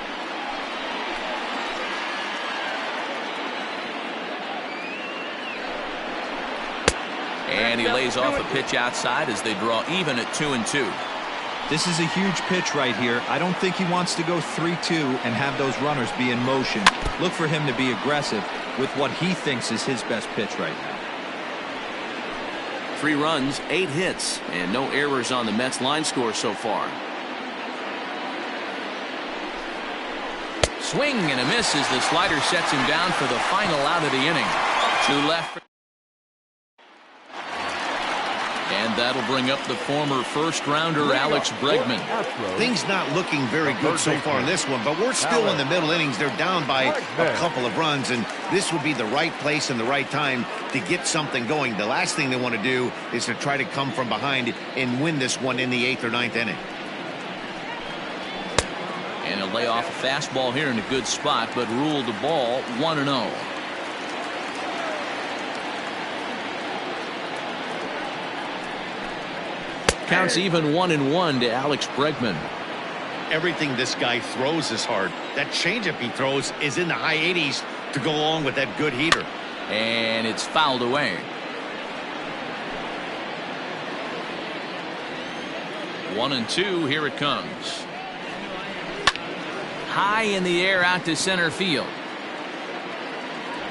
And he lays off a pitch outside as they draw even at 2-2. This is a huge pitch right here. I don't think he wants to go 3-2 and have those runners be in motion. Look for him to be aggressive with what he thinks is his best pitch right now. 3 runs, 8 hits, and no errors on the Mets line score so far. Swing and a miss as the slider sets him down for the final out of the inning. 2 left. And that'll bring up the former first-rounder Alex Bregman. Things not looking very good so far in this one, but we're still in the middle innings. They're down by a couple of runs, and this would be the right place and the right time to get something going. The last thing they want to do is to try to come from behind and win this one in the 8th or 9th inning. And he'll lay off a fastball here in a good spot, but ruled the ball 1-0. Counts even 1-1 to Alex Bregman. Everything this guy throws is hard. That changeup he throws is in the high 80s to go along with that good heater. And it's fouled away. 1-2, here it comes. High in the air out to center field.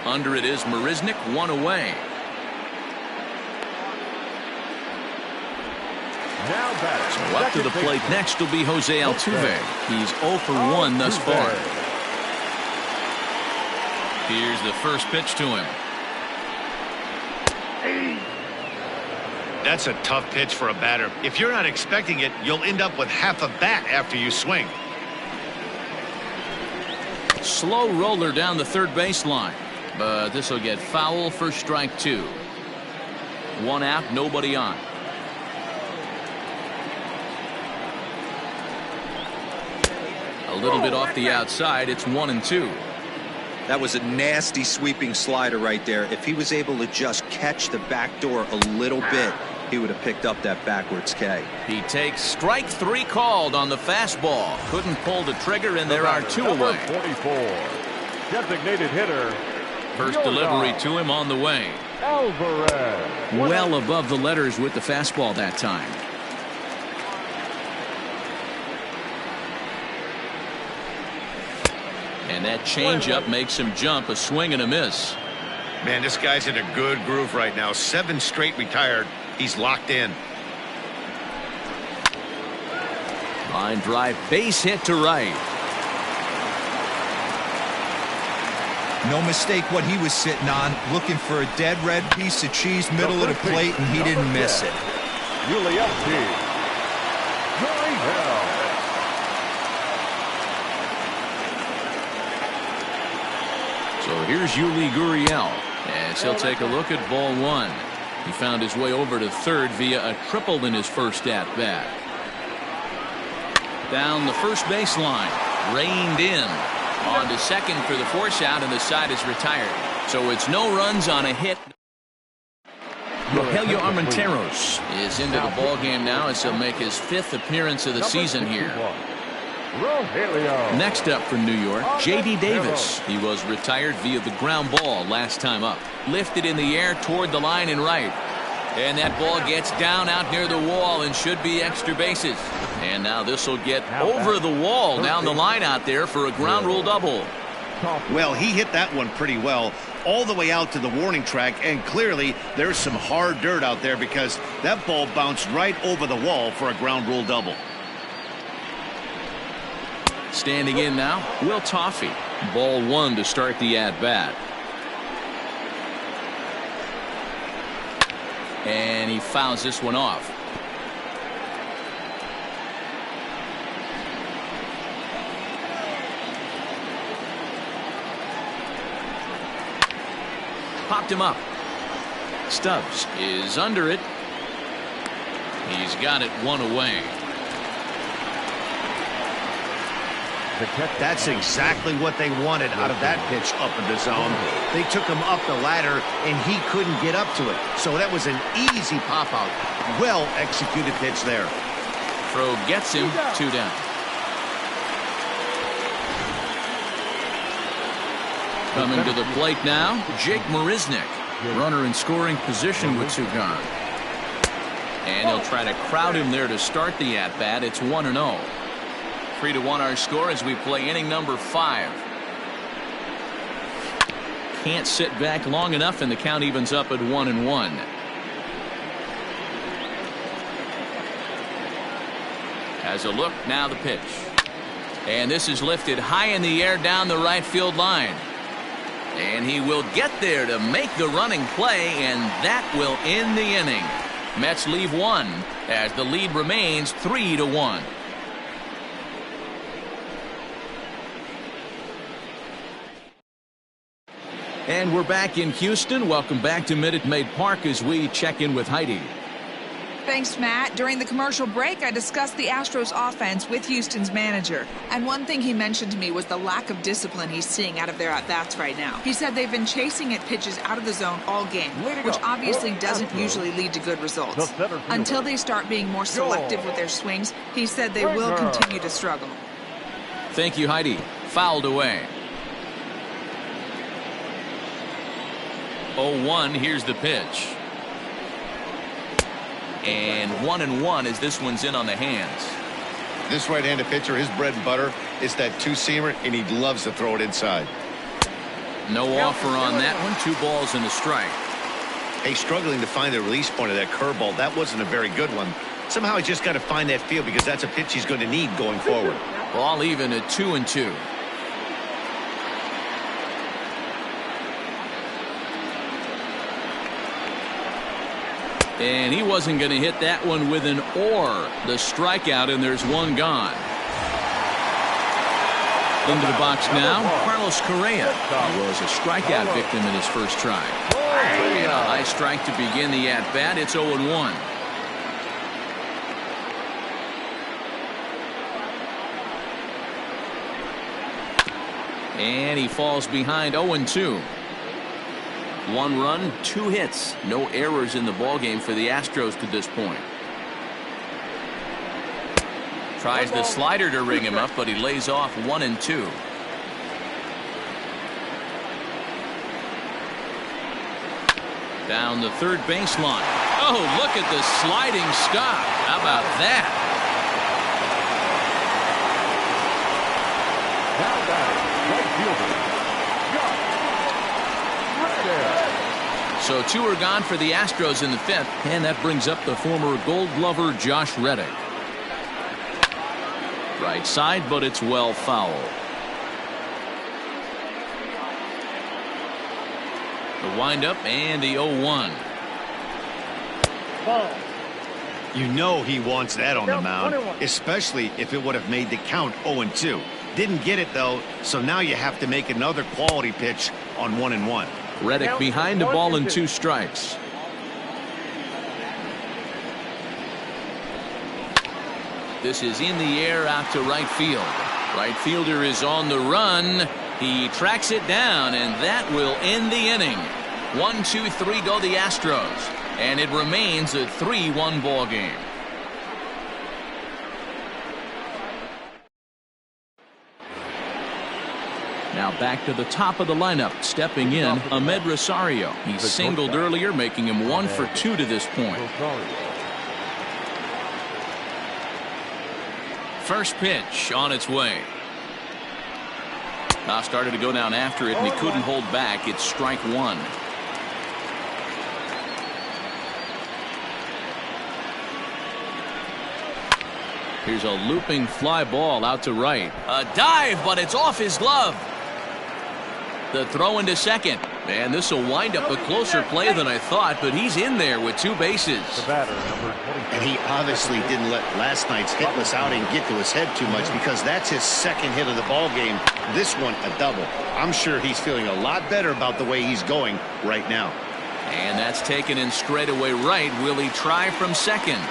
Under it is Marisnick, one away. Now batting. So up to the plate next will be Jose Altuve. He's 0 for 1 thus far. Here's the first pitch to him. That's a tough pitch for a batter. If you're not expecting it, you'll end up with half a bat after you swing. Slow roller down the third baseline, but this will get foul for strike 2. 1 out, nobody on. A little bit off the outside. It's 1-2. That was a nasty sweeping slider right there. If he was able to just catch the back door a little bit, he would have picked up that backwards K. He takes strike 3 called on the fastball. Couldn't pull the trigger, and there are 2 away. 44. Designated hitter. First delivery to him on the way. Alvarez. Well above the letters with the fastball that time. And that changeup makes him jump, a swing and a miss. Man, this guy's in a good groove right now. 7 straight retired. He's locked in. Line drive, base hit to right. No mistake what he was sitting on, looking for a dead red piece of cheese middle of the plate, and he didn't miss it. So here's Yuli Gurriel as he'll take a look at ball 1. He found his way over to third via a triple in his first at bat. Down the first baseline, reined in. On to second for the force out, and the side is retired. So it's no runs on a hit. Rogelio Armenteros is into the ball game now as he'll make his 5th appearance of the season here. Next up for New York, J.D. Davis. He was retired via the ground ball last time up. Lifted in the air toward the line and right. And that ball gets down out near the wall and should be extra bases. And now this will get over the wall down the line out there for a ground rule double. Well, he hit that one pretty well all the way out to the warning track, and clearly there's some hard dirt out there because that ball bounced right over the wall for a ground rule double. Standing in now, Will Toffey. Ball 1 to start the at-bat. And he fouls this one off. Popped him up. Stubbs is under it. He's got it 1 away. That's exactly what they wanted out of that pitch up in the zone. They took him up the ladder, and he couldn't get up to it. So that was an easy pop-out. Well executed pitch there. Throw gets him 2 down. Coming to the plate now, Jake Marisnick. Runner in scoring position with 2 gone. And he'll try to crowd him there to start the at-bat. It's 1-0. 3-1 our score as we play inning number 5. Can't sit back long enough, and the count evens up at 1-1. Has a look, now the pitch. And this is lifted high in the air down the right field line. And he will get there to make the running play, and that will end the inning. Mets leave 1 as the lead remains 3-1. And we're back in Houston. Welcome back to Minute Maid Park as we check in with Heidi. Thanks, Matt. During the commercial break, I discussed the Astros offense with Houston's manager. And one thing he mentioned to me was the lack of discipline he's seeing out of their at-bats right now. He said they've been chasing at pitches out of the zone all game, which obviously doesn't usually lead to good results. Until they start being more selective with their swings, he said they will continue to struggle. Thank you, Heidi. Fouled away. 0-1, here's the pitch. And 1-1 as this one's in on the hands. This right-handed pitcher, his bread and butter is that two-seamer, and he loves to throw it inside. No offer on that one. 2 balls and a strike. Hey, struggling to find the release point of that curveball. That wasn't a very good one. Somehow he just got to find that feel because that's a pitch he's going to need going forward. Ball even at 2-2. And he wasn't going to hit that one with an or. The strikeout, and there's one gone. Into the box now, Carlos Correa. He was a strikeout victim in his first try. And a high strike to begin the at-bat. It's 0-1. And he falls behind 0-2. 1 run, 2 hits. No errors in the ballgame for the Astros to this point. Tries the slider to ring him up, but he lays off 1-2. Down the third baseline. Oh, look at the sliding stop. How about that? Now batting, right fielder. So 2 are gone for the Astros in the 5th, and that brings up the former Gold Glover Josh Reddick. Right side, but it's well foul. The windup and the 0-1. You know he wants that on the mound, especially if it would have made the count 0-2. Didn't get it, though, so now you have to make another quality pitch on 1-1. Reddick behind the ball and 2 strikes. This is in the air out to right field. Right fielder is on the run. He tracks it down, and that will end the inning. 1-2-3 go the Astros, and it remains a 3-1 ball game. Now back to the top of the lineup. Stepping in, Ahmed Rosario. He singled earlier, making him 1 for 2 to this point. First pitch on its way. Now started to go down after it, and he couldn't hold back. It's strike 1. Here's a looping fly ball out to right. A dive, but it's off his glove. The throw into second. And this will wind up a closer play than I thought, but he's in there with 2 bases. And he obviously didn't let last night's hitless outing get to his head too much, because that's his second hit of the ball game. This one a double. I'm sure he's feeling a lot better about the way he's going right now. And that's taken in straightaway right. Will he try from second?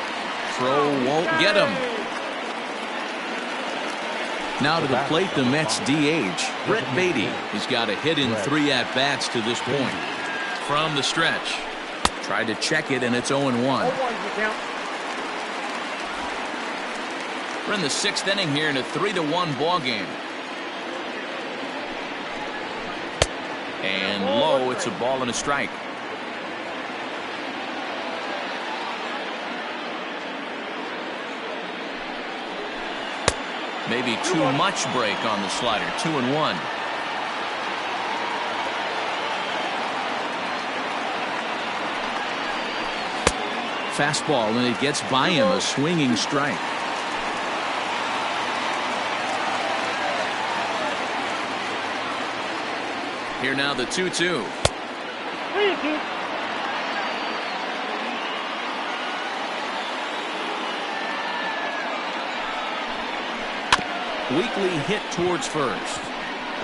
Throw won't get him. Now to the plate, the Mets DH, Brett Beatty. He's got a hit in 3 at-bats to this point. From the stretch. Tried to check it, and it's 0-1. We're in the 6th inning here in a 3-1 ball game. And low, it's a ball and a strike. Maybe too much break on the slider. 2-1. Fastball, and it gets by him. A swinging strike. Here now the 2-2. Weekly hit towards first.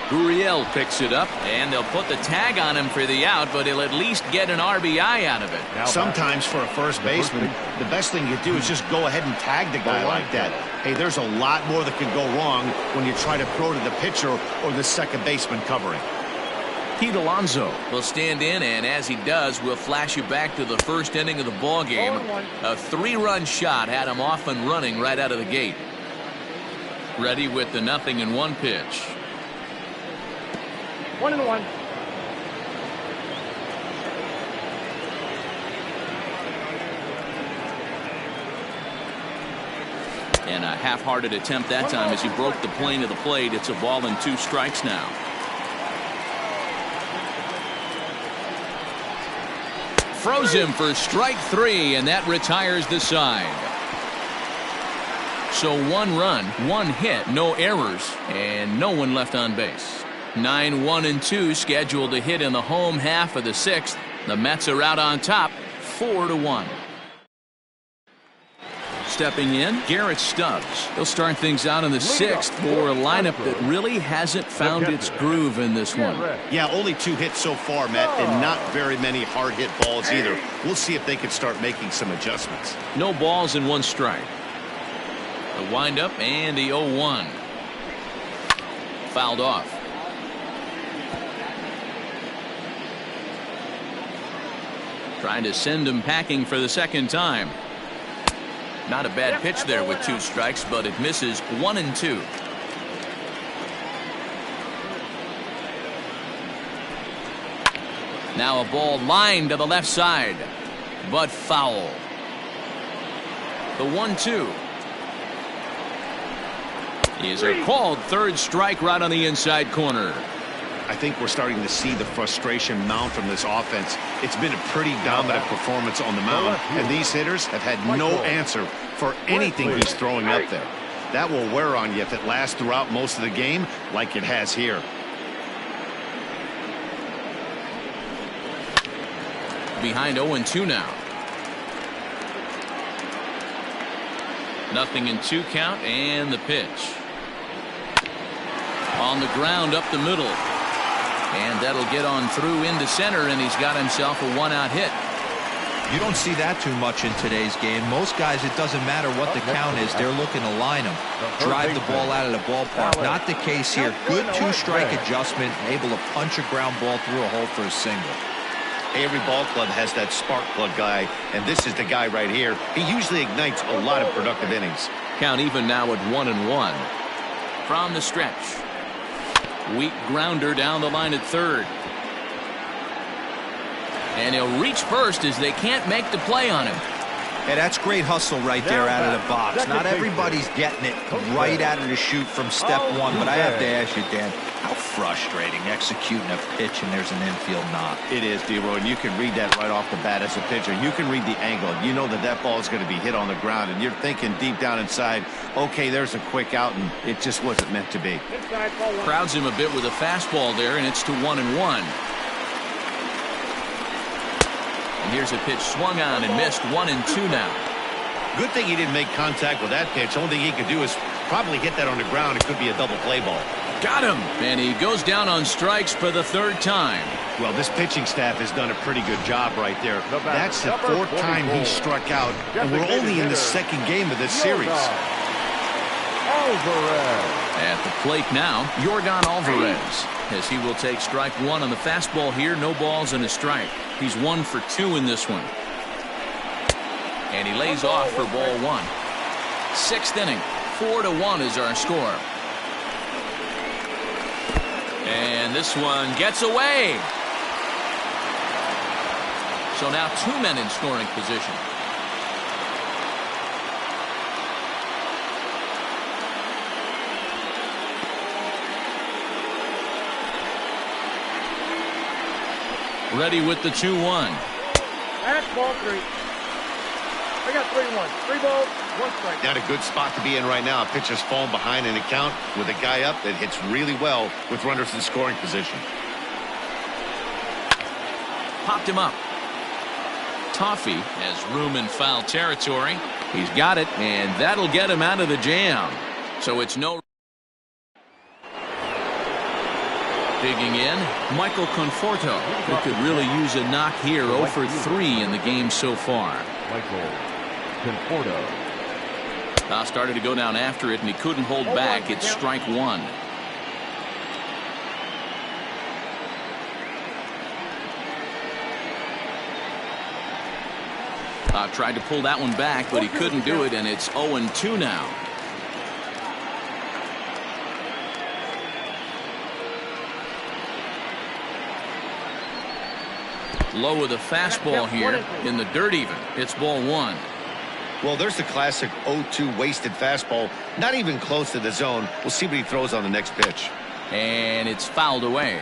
Gurriel picks it up, and they'll put the tag on him for the out, but he'll at least get an RBI out of it. Sometimes for a first baseman, the best thing you do is just go ahead and tag the guy like that. Hey, there's a lot more that can go wrong when you try to throw to the pitcher or the second baseman covering. Pete Alonso will stand in, and as he does, we'll flash you back to the first inning of the ball game. A 3-run shot had him off and running right out of the gate. Ready with the 0-1 pitch. 1-1. And a half-hearted attempt that time as he broke the plane of the plate. It's a ball and 2 strikes now. Froze him for strike 3, and that retires the side. So 1 run, 1 hit, no errors, and no one left on base. 9-1-2 scheduled to hit in the home half of the 6th. The Mets are out on top, 4-1. Stepping in, Garrett Stubbs. He'll start things out in the 6th for a lineup that really hasn't found its groove in this one. Yeah, only 2 hits so far, Matt, and not very many hard hit balls either. We'll see if they can start making some adjustments. No balls and 1 strike. The windup and the 0-1. Fouled off. Trying to send him packing for the second time. Not a bad pitch there with 2 strikes, but it misses 1-2. Now a ball lined to the left side, but foul. The 1-2. Is a called 3rd strike right on the inside corner. I think we're starting to see the frustration mount from this offense. It's been a pretty dominant performance on the mound, and these hitters have had no answer for anything he's throwing up there. That will wear on you if it lasts throughout most of the game like it has here. Behind 0-2 now. 0-2 count, and the pitch. On the ground up the middle. And that'll get on through into center, and he's got himself a 1-out hit. You don't see that too much in today's game. Most guys, it doesn't matter what the count is. They're looking to line them, drive the ball out of the ballpark. Not the case here. Good 2-strike adjustment, able to punch a ground ball through a hole for a single. Every ball club has that spark plug guy, and this is the guy right here. He usually ignites a lot of productive innings. Count even now at 1-1. From the stretch. Weak grounder down the line at 3rd. And he'll reach first as they can't make the play on him. Hey, that's great hustle right there out of the box. Not everybody's getting it right out of the chute from step 1, but I have to ask you, Dan, how frustrating executing a pitch and there's an infield knock. It is, D-Roy, and you can read that right off the bat as a pitcher. You can read the angle. You know that that ball is going to be hit on the ground, and you're thinking deep down inside, okay, there's a quick out, and it just wasn't meant to be. Crowds him a bit with a fastball there, and it's to 1-1. And here's a pitch swung on and missed. 1-2 now. Good thing he didn't make contact with that pitch. Only thing he could do is probably hit that on the ground. It could be a double play ball. Got him. And he goes down on strikes for the 3rd time. Well, this pitching staff has done a pretty good job right there. That's the 4th time he struck out, and we're only in the 2nd game of this series. At the plate now, Yordan Alvarez, as he will take strike 1 on the fastball here. No balls and a strike. He's 1 for 2 in this one. And he lays off for ball 1. 6th inning, 4-1 is our score. And this one gets away. So now 2 men in scoring position. Ready with the 2-1. That's ball 3. I got 3-1. 3 balls, 1 strike. Not a good spot to be in right now. A pitcher's falling behind in the count with a guy up that hits really well with runners in scoring position. Popped him up. Toffee has room in foul territory. He's got it, and that'll get him out of the jam. So it's no. Digging in, Michael Conforto, who could really use a knock here. 0 for 3 in the game so far. Michael Conforto. Started to go down after it, and he couldn't hold back. It's strike one. Tried to pull that one back, but he couldn't do it, and it's 0-2 now. Low with a fastball here in the dirt even. It's ball one. Well, there's the classic 0-2 wasted fastball. Not even close to the zone. We'll see what he throws on the next pitch. And it's fouled away.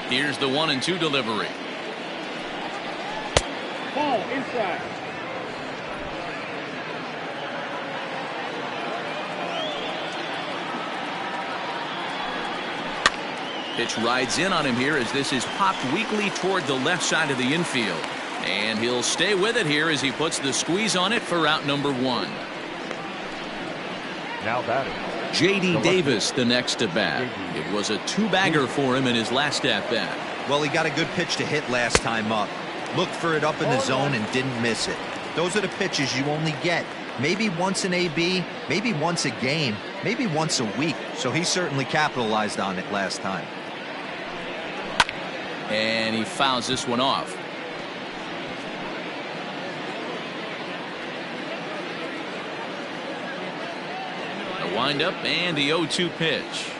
Here's the 1-2 delivery. Ball inside. Pitch rides in on him here as this is popped weakly toward the left side of the infield. And he'll stay with it here as he puts the squeeze on it for out number one. Now batting. J.D. Davis the next to bat. It was a two-bagger for him in his last at-bat. Well, he got a good pitch to hit last time up. Looked for it up in the zone and didn't miss it. Those are the pitches you only get maybe once an AB, maybe once a game, maybe once a week. So he certainly capitalized on it last time. And he fouls this one off. A windup and the 0-2 pitch.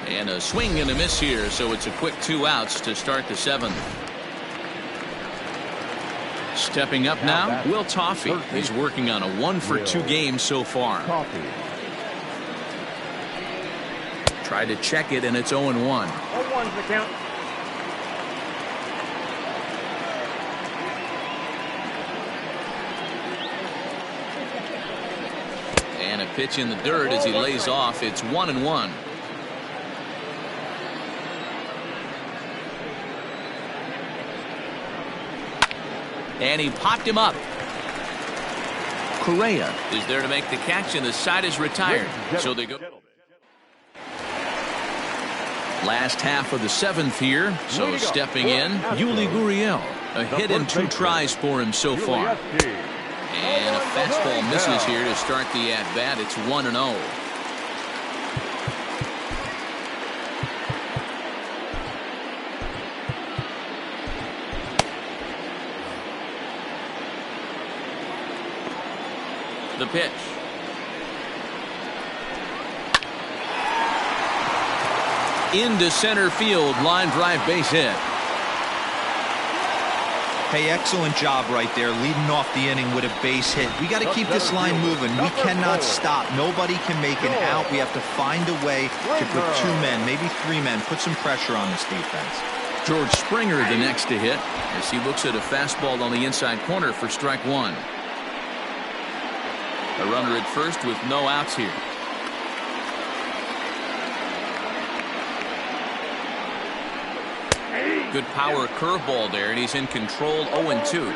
And a swing and a miss here, so it's a quick 2 outs to start the 7th. Stepping up now, Will Toffey. He's working on a 1 for 2 game so far. Tried to check it, and it's 0-1. 0-1's the count. And a pitch in the dirt as he lays off. It's 1-1. And he popped him up. Correa is there to make the catch, and the side is retired. So they go. Last half of the 7th here. So stepping in, Yuli Gurriel. A hit and 2 tries for him so far. And a fastball misses here to start the at-bat. It's 1-0. The pitch. Into center field, line drive base hit. Hey, excellent job right there, leading off the inning with a base hit. We got to keep this line moving. We cannot stop. Nobody can make an out. We have to find a way to put 2 men, maybe 3 men, put some pressure on this defense. George Springer the next to hit as he looks at a fastball on the inside corner for strike 1. A runner at first with no outs here. Good power curveball there, and he's in control. 0-2.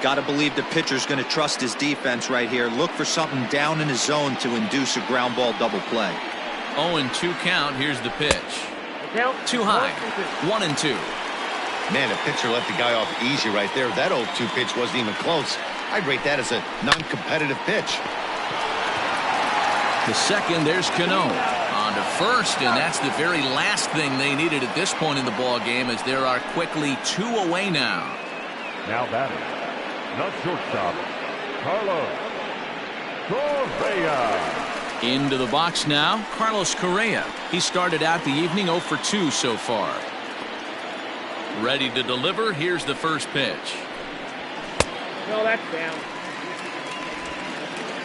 Got to believe the pitcher's going to trust his defense right here. Look for something down in his zone to induce a ground ball double play. 0-2 count. Here's the pitch. Too high. 1-2. Man, a pitcher let the guy off easy right there. That 0-2 pitch wasn't even close. I'd rate that as a non-competitive pitch. To second, there's Cano. On to first, and that's the very last thing they needed at this point in the ball game, as there are quickly 2 away now. Now batting, not shortstop, Carlos Correa. Into the box now, Carlos Correa. He started out the evening 0 for 2 so far. Ready to deliver. Here's the first pitch. No, that's down.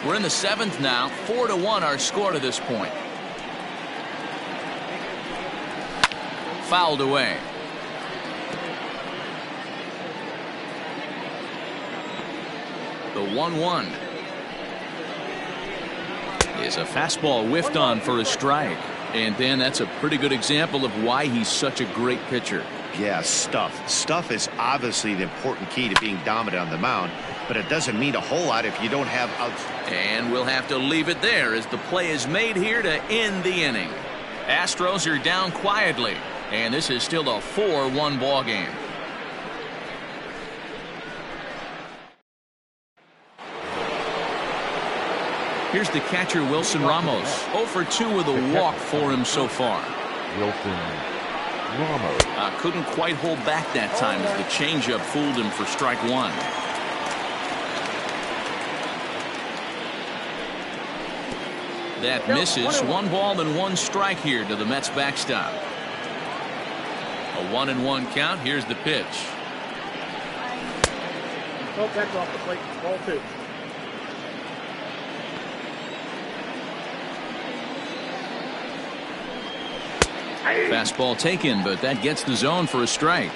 We're in the 7th now. 4-1 our score to this point. Fouled away. The 1-1 is a fastball whiffed on for a strike. And Dan, that's a pretty good example of why he's such a great pitcher. Yeah, stuff. Stuff is obviously the important key to being dominant on the mound. but it doesn't mean a whole lot if you don't have outs. And we'll have to leave it there as the play is made here to end the inning. Astros are down quietly, and this is still a 4-1 ball game. Here's the catcher, Wilson Ramos. 0 for 2 with a walk for him so far. Wilson Ramos. Couldn't quite hold back that time as the changeup fooled him for strike one. That misses. 1 ball and 1 strike here to the Mets backstop. A 1-1 count. Here's the pitch. Oh, that's off the plate. Ball 2. Fastball taken, but that gets the zone for a strike.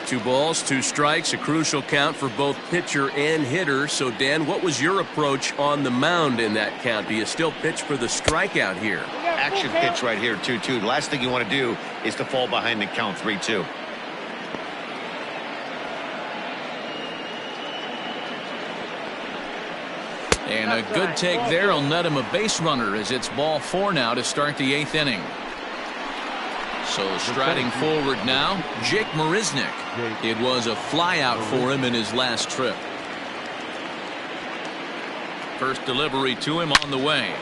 2 balls, 2 strikes, a crucial count for both pitcher and hitter. So, Dan, what was your approach on the mound in that count? Do you still pitch for the strikeout here? Action pitch right here, 2-2. The last thing you want to do is to fall behind the count 3-2. And a good take there will net him a base runner as it's ball 4 now to start the 8th inning. So striding forward now, Jake Marisnick. It was a flyout for him in his last trip. First delivery to him on the way.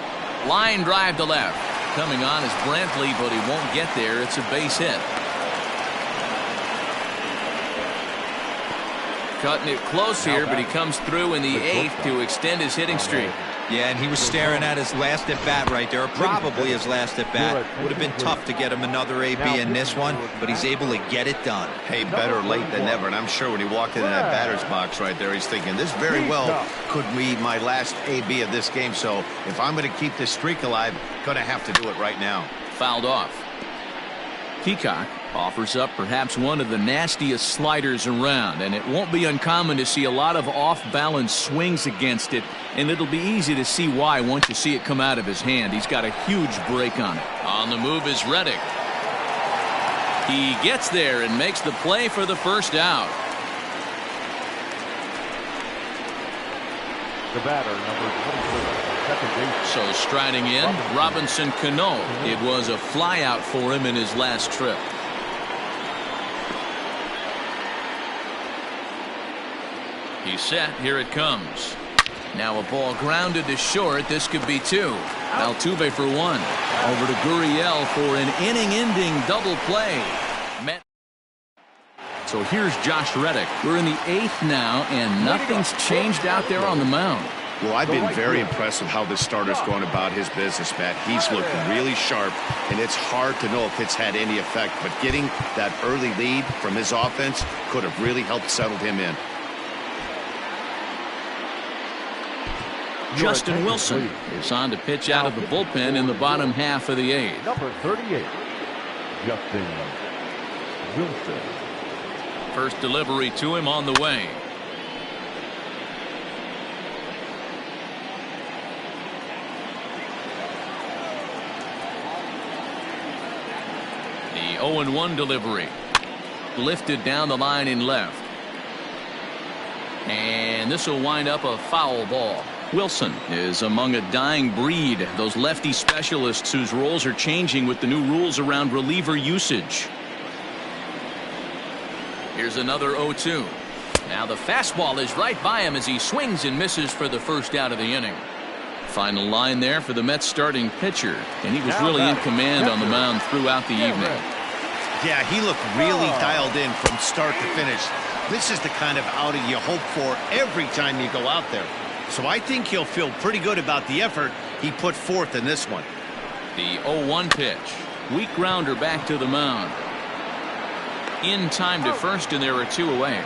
Line drive to left. Coming on is Brantley, but he won't get there. It's a base hit. Cutting it close here, but he comes through in the 8th to extend his hitting streak. Yeah, and he was staring at his last at-bat right there, probably his last at-bat. Would have been tough to get him another AB in this one, but he's able to get it done. Hey, better late than never, and I'm sure when he walked into that batter's box right there, he's thinking, this very well could be my last AB of this game, so if I'm going to keep this streak alive, going to have to do it right now. Fouled off. Peacock offers up perhaps one of the nastiest sliders around, and it won't be uncommon to see a lot of off-balance swings against it, and it'll be easy to see why once you see it come out of his hand. He's got a huge break on it. On the move is Reddick. He gets there and makes the play for the first out. The batter, number 24, second base. So striding in, Robinson Cano. It was a flyout for him in his last trip. He's set. Here it comes. Now a ball grounded to short. This could be 2. Altuve for 1. Over to Gurriel for an inning-ending double play. So here's Josh Reddick. We're in the 8th now, and nothing's changed out there on the mound. Well, I've been very impressed with how this starter's going about his business, Matt. He's looked really sharp, and it's hard to know if it's had any effect, but getting that early lead from his offense could have really helped settle him in. Justin Wilson is on to pitch out of the bullpen in the bottom half of the 8th. Number 38, Justin Wilson. First delivery to him on the way. The 0-1 delivery. Lifted down the line in left. And this will wind up a foul ball. Wilson is among a dying breed, those lefty specialists whose roles are changing with the new rules around reliever usage. Here's another 0-2. Now the fastball is right by him as he swings and misses for the first out of the inning. Final line there for the Mets starting pitcher, and he was really in command on the mound throughout the evening. Yeah, he looked really dialed in from start to finish. This is the kind of outing you hope for every time you go out there. So I think he'll feel pretty good about the effort he put forth in this one. The 0-1 pitch. Weak grounder back to the mound. In time to first, and there are 2 away.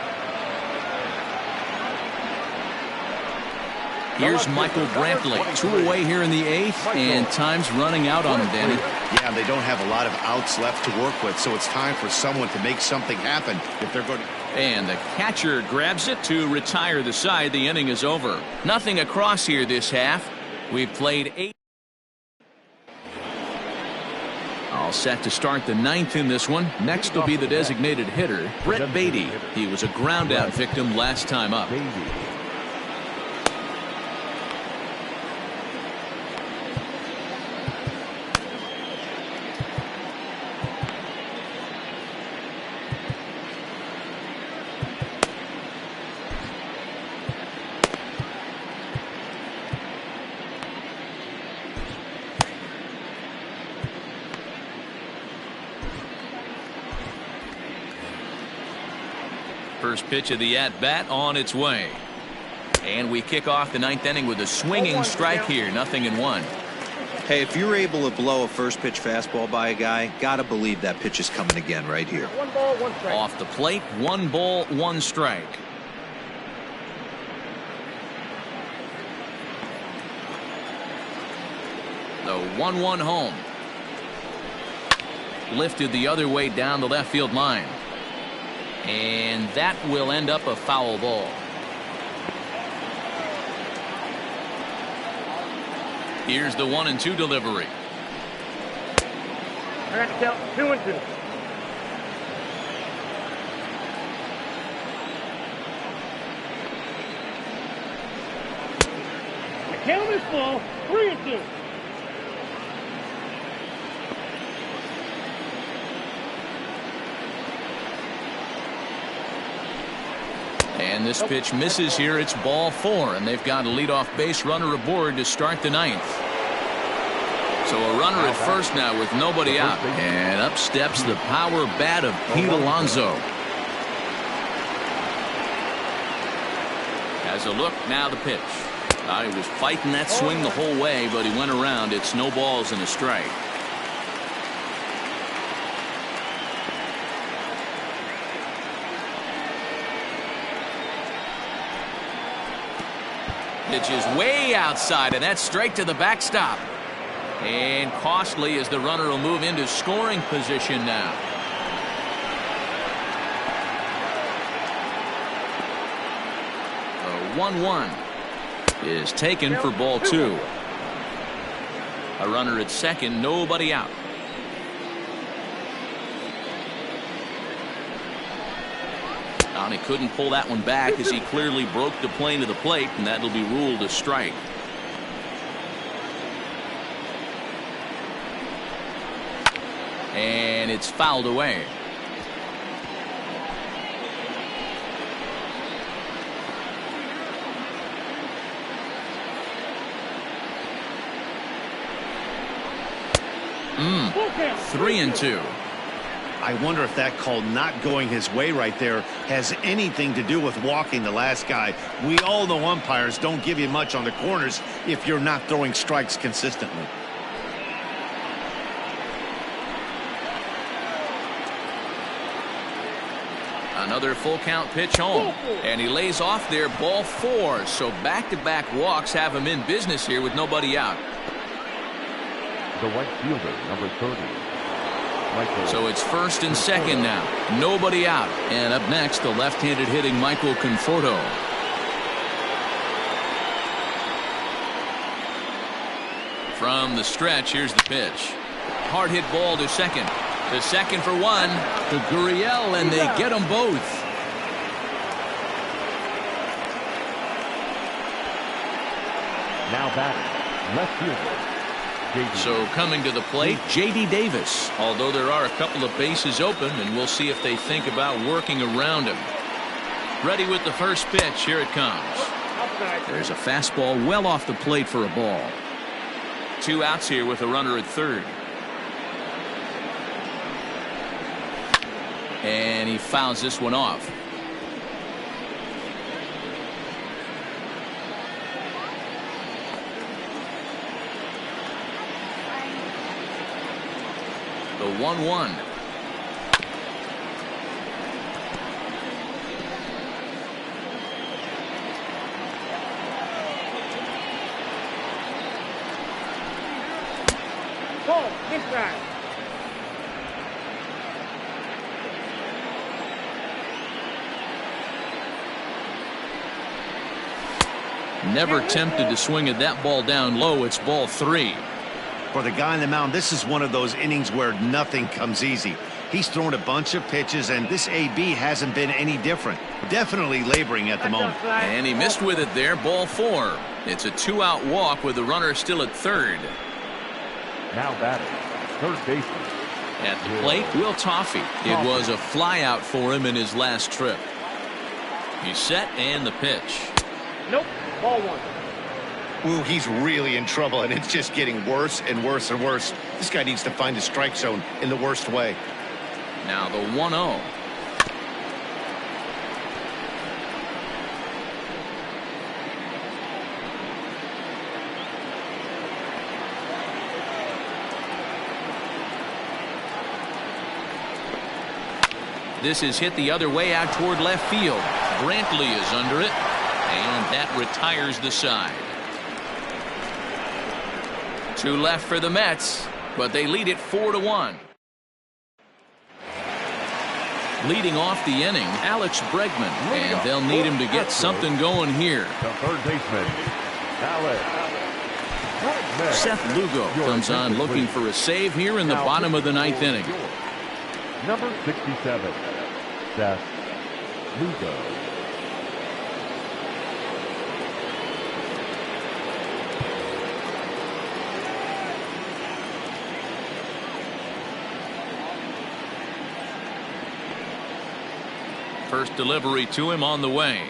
Here's Michael Brantley. 2 away here in the 8th, and time's running out on him, Danny. Yeah, they don't have a lot of outs left to work with, so it's time for someone to make something happen if they're going to. And the catcher grabs it to retire the side. The inning is over. Nothing across here this half. We've played 8. All set to start the 9th in this one. Next will be the designated hitter, Brett Beatty. He was a ground out victim last time up. First pitch of the at-bat on its way. And we kick off the ninth inning with a swinging strike here. 0-1. Hey, if you're able to blow a first pitch fastball by a guy, gotta believe that pitch is coming again right here. 1 ball, 1 strike. Off the plate, 1 ball, 1 strike. The 1-1 home. Lifted the other way down the left field line. And that will end up a foul ball. Here's the 1-2 delivery. I got to count 2-2. The count is full. 3-2. And this pitch misses here. It's ball 4, and they've got a leadoff base runner aboard to start the ninth. So a runner at first now with nobody out. And up steps the power bat of Pete Alonso. Has a look, now the pitch. He was fighting that swing the whole way, but he went around. It's no balls and a strike. Pitch is way outside, and that's straight to the backstop. And costly as the runner will move into scoring position now. The 1-1 is taken for ball 2. A runner at second, nobody out. He couldn't pull that one back as he clearly broke the plane of the plate, and that'll be ruled a strike. And it's fouled away. Mm. 3-2. I wonder if that call not going his way right there has anything to do with walking the last guy. We all know umpires don't give you much on the corners if you're not throwing strikes consistently. Another full count pitch home, and he lays off there, ball 4. So back-to-back walks have him in business here with nobody out. The right fielder, number 30. So it's first and second now. Nobody out. And up next, the left-handed hitting Michael Conforto. From the stretch, here's the pitch. Hard hit ball to second. To second for 1. To Gurriel, and they get them both. Now batting, left fielder. So coming to the plate, J.D. Davis. Although there are a couple of bases open, and we'll see if they think about working around him. Ready with the first pitch. Here it comes. There's a fastball well off the plate for a ball. 2 outs here with a runner at third. And he fouls this one off. The 1-1. Ball, inside. Never tempted to swing at that ball down low. It's ball 3. For the guy on the mound, this is one of those innings where nothing comes easy. He's thrown a bunch of pitches, and this AB hasn't been any different. Definitely laboring at the moment. And he missed with it there, ball 4. It's a 2-out walk with the runner still at third. Now batting, third baseman. At the plate, Will Toffey. It was a flyout for him in his last trip. He's set, and the pitch. Nope, ball 1. Ooh, he's really in trouble, and it's just getting worse and worse and worse. This guy needs to find a strike zone in the worst way. Now the 1-0. This is hit the other way out toward left field. Brantley is under it, and that retires the side. 2 left for the Mets, but they lead it 4-1. Leading off the inning, Alex Bregman, and they'll need him to get something going here. The third baseman, Alex Bregman. Seth Lugo comes on looking for a save here in the bottom of the 9th inning. Number 67, Seth Lugo. First delivery to him on the way.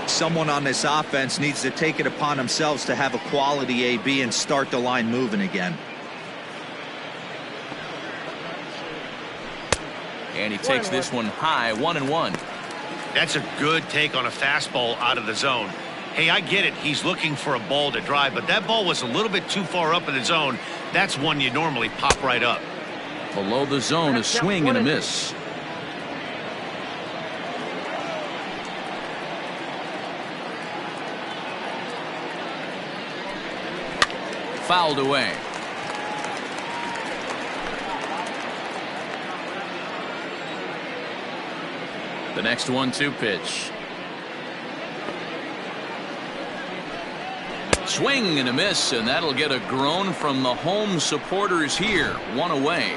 Someone on this offense needs to take it upon themselves to have a quality AB and start the line moving again. And he takes this one high, 1-1. That's a good take on a fastball out of the zone. Hey, I get it. He's looking for a ball to drive, but that ball was a little bit too far up in the zone. That's one you normally pop right up. Below the zone, a swing and a miss. Fouled away. The next 1-2 pitch. Swing and a miss, and that'll get a groan from the home supporters here. 1 away.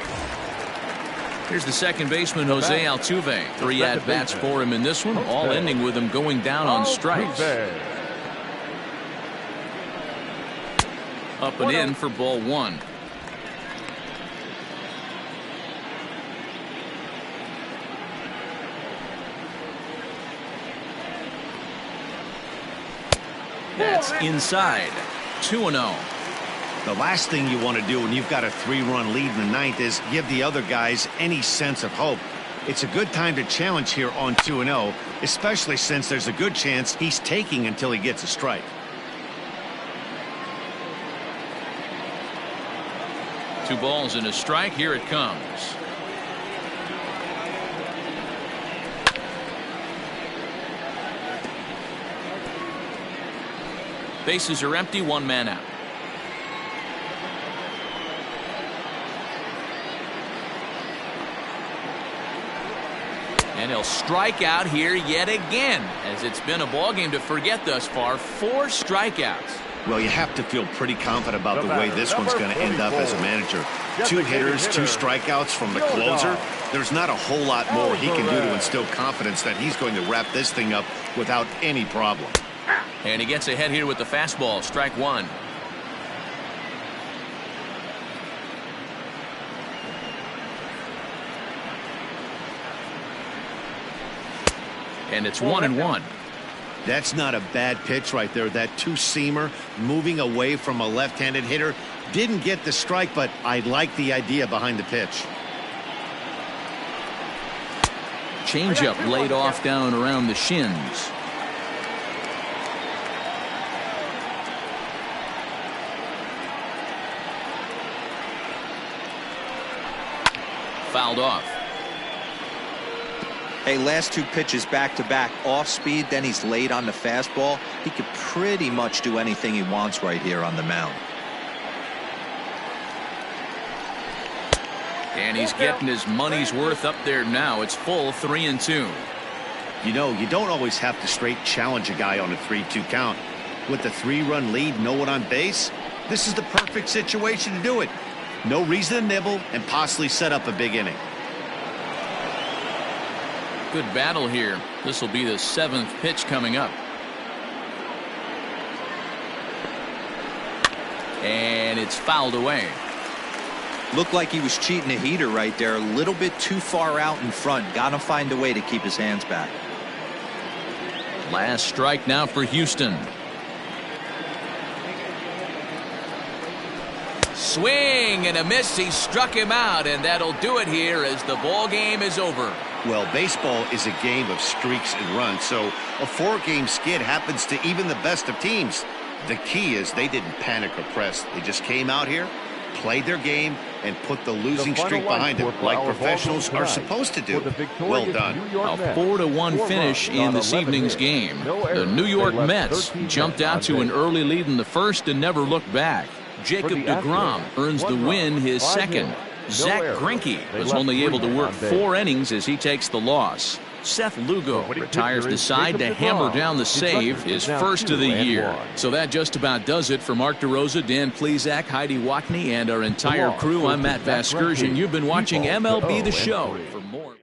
Here's the second baseman, Jose Altuve. 3 at-bats for him in this one, all ending with him going down on strikes. Up and in for ball 1. That's inside. 2-0. The last thing you want to do when you've got a 3-run lead in the 9th is give the other guys any sense of hope. It's a good time to challenge here on 2-0, especially since there's a good chance he's taking until he gets a strike. 2 balls and a strike. Here it comes. Bases are empty, 1 man out. And he'll strike out here yet again, as it's been a ball game to forget thus far. 4 strikeouts. Well, you have to feel pretty confident about the way this one's going to end up as a manager. 2 hitters, 2 strikeouts from the closer. There's not a whole lot more he can do to instill confidence that he's going to wrap this thing up without any problem. And he gets ahead here with the fastball. Strike 1. And it's 1-1. That's not a bad pitch right there. That 2-seamer moving away from a left-handed hitter. Didn't get the strike, but I like the idea behind the pitch. Changeup laid off down around the shins. Fouled off. Hey, last 2 pitches back-to-back, off speed, then he's late on the fastball. He could pretty much do anything he wants right here on the mound. And he's getting his money's worth up there now. It's full, 3-2. You know, you don't always have to straight challenge a guy on a 3-2 count. With the 3-run lead, no one on base, this is the perfect situation to do it. No reason to nibble and possibly set up a big inning. Good battle here. This will be the 7th pitch coming up. And it's fouled away. Looked like he was cheating a heater right there. A little bit too far out in front. Got to find a way to keep his hands back. Last strike now for Houston. Swing and a miss. He struck him out, and that'll do it here as the ball game is over. Well, baseball is a game of streaks and runs, so a 4-game skid happens to even the best of teams. The key is they didn't panic or press. They just came out here played their game and put the losing The final streak behind line them, for like our professionals ball game are tonight. supposed to do. For the victorious Well done. New York A Mets, 4-1 4 finish runs in on this 11 evening's hits. game. No The errors. New York They left Mets 13 jumped men out on to an base. early lead in the first and never looked back. Jacob For the deGrom Astros, earns the 1 win, run, his 5 second. hits. No Zach errors. Greinke They was left only 3 able to men work on base. 4 innings as he takes the loss. Seth Lugo winning retires pitcher the is side to Jacob hammer deGrom. down the His save, record his is now first of the 2-1. year. So that just about does it for Mark DeRosa, Dan Plezak, Heidi Watney, and our entire loss crew. goes I'm to Matt Zach Vasgersian. Greinke. You've been watching He falls to MLB The 0-3. Show. For more.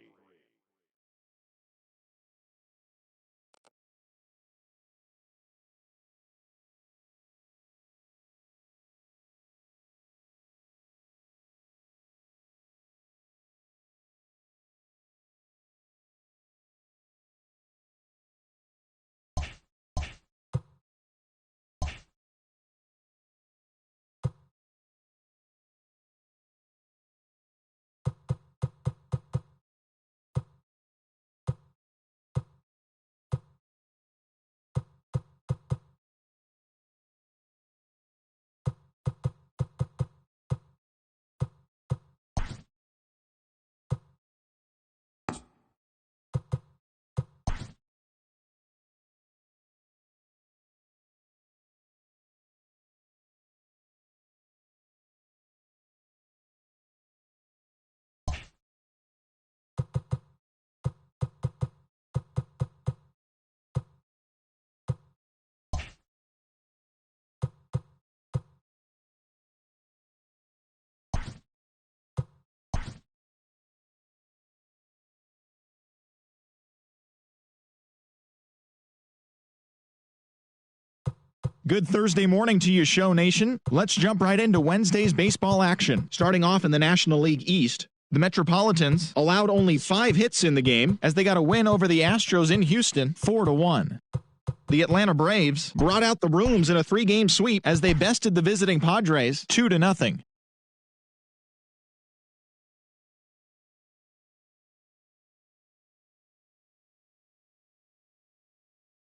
Good Thursday morning to you, Show Nation. Let's jump right into Wednesday's baseball action. Starting off in the National League East, the Metropolitans allowed only 5 hits in the game as they got a win over the Astros in Houston, 4-1. The Atlanta Braves brought out the brooms in a 3-game sweep as they bested the visiting Padres 2-0.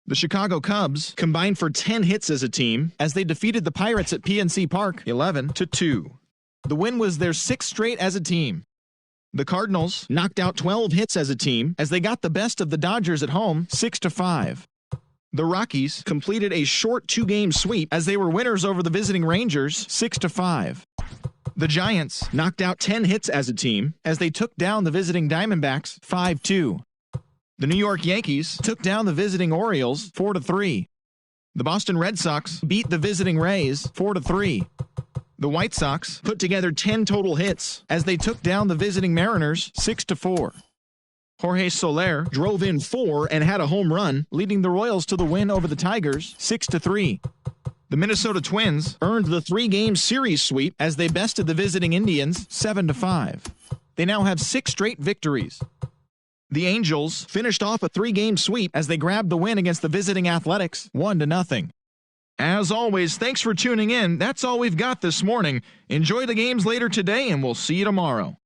The Chicago Cubs combined for 10 hits as a team as they defeated the Pirates at PNC Park 11-2. The win was their 6th straight as a team. The Cardinals knocked out 12 hits as a team as they got the best of the Dodgers at home 6-5. The Rockies completed a short 2-game sweep as they were winners over the visiting Rangers 6-5. The Giants knocked out 10 hits as a team as they took down the visiting Diamondbacks 5-2. The New York Yankees took down the visiting Orioles 4-3. The Boston Red Sox beat the visiting Rays 4-3. The White Sox put together 10 total hits as they took down the visiting Mariners 6-4. Jorge Soler drove in 4 and had a home run, leading the Royals to the win over the Tigers 6-3. The Minnesota Twins earned the 3-game series sweep as they bested the visiting Indians 7-5. They now have 6 straight victories. The Angels finished off a 3-game sweep as they grabbed the win against the visiting Athletics 1-0. As always, thanks for tuning in. That's all we've got this morning. Enjoy the games later today, and we'll see you tomorrow.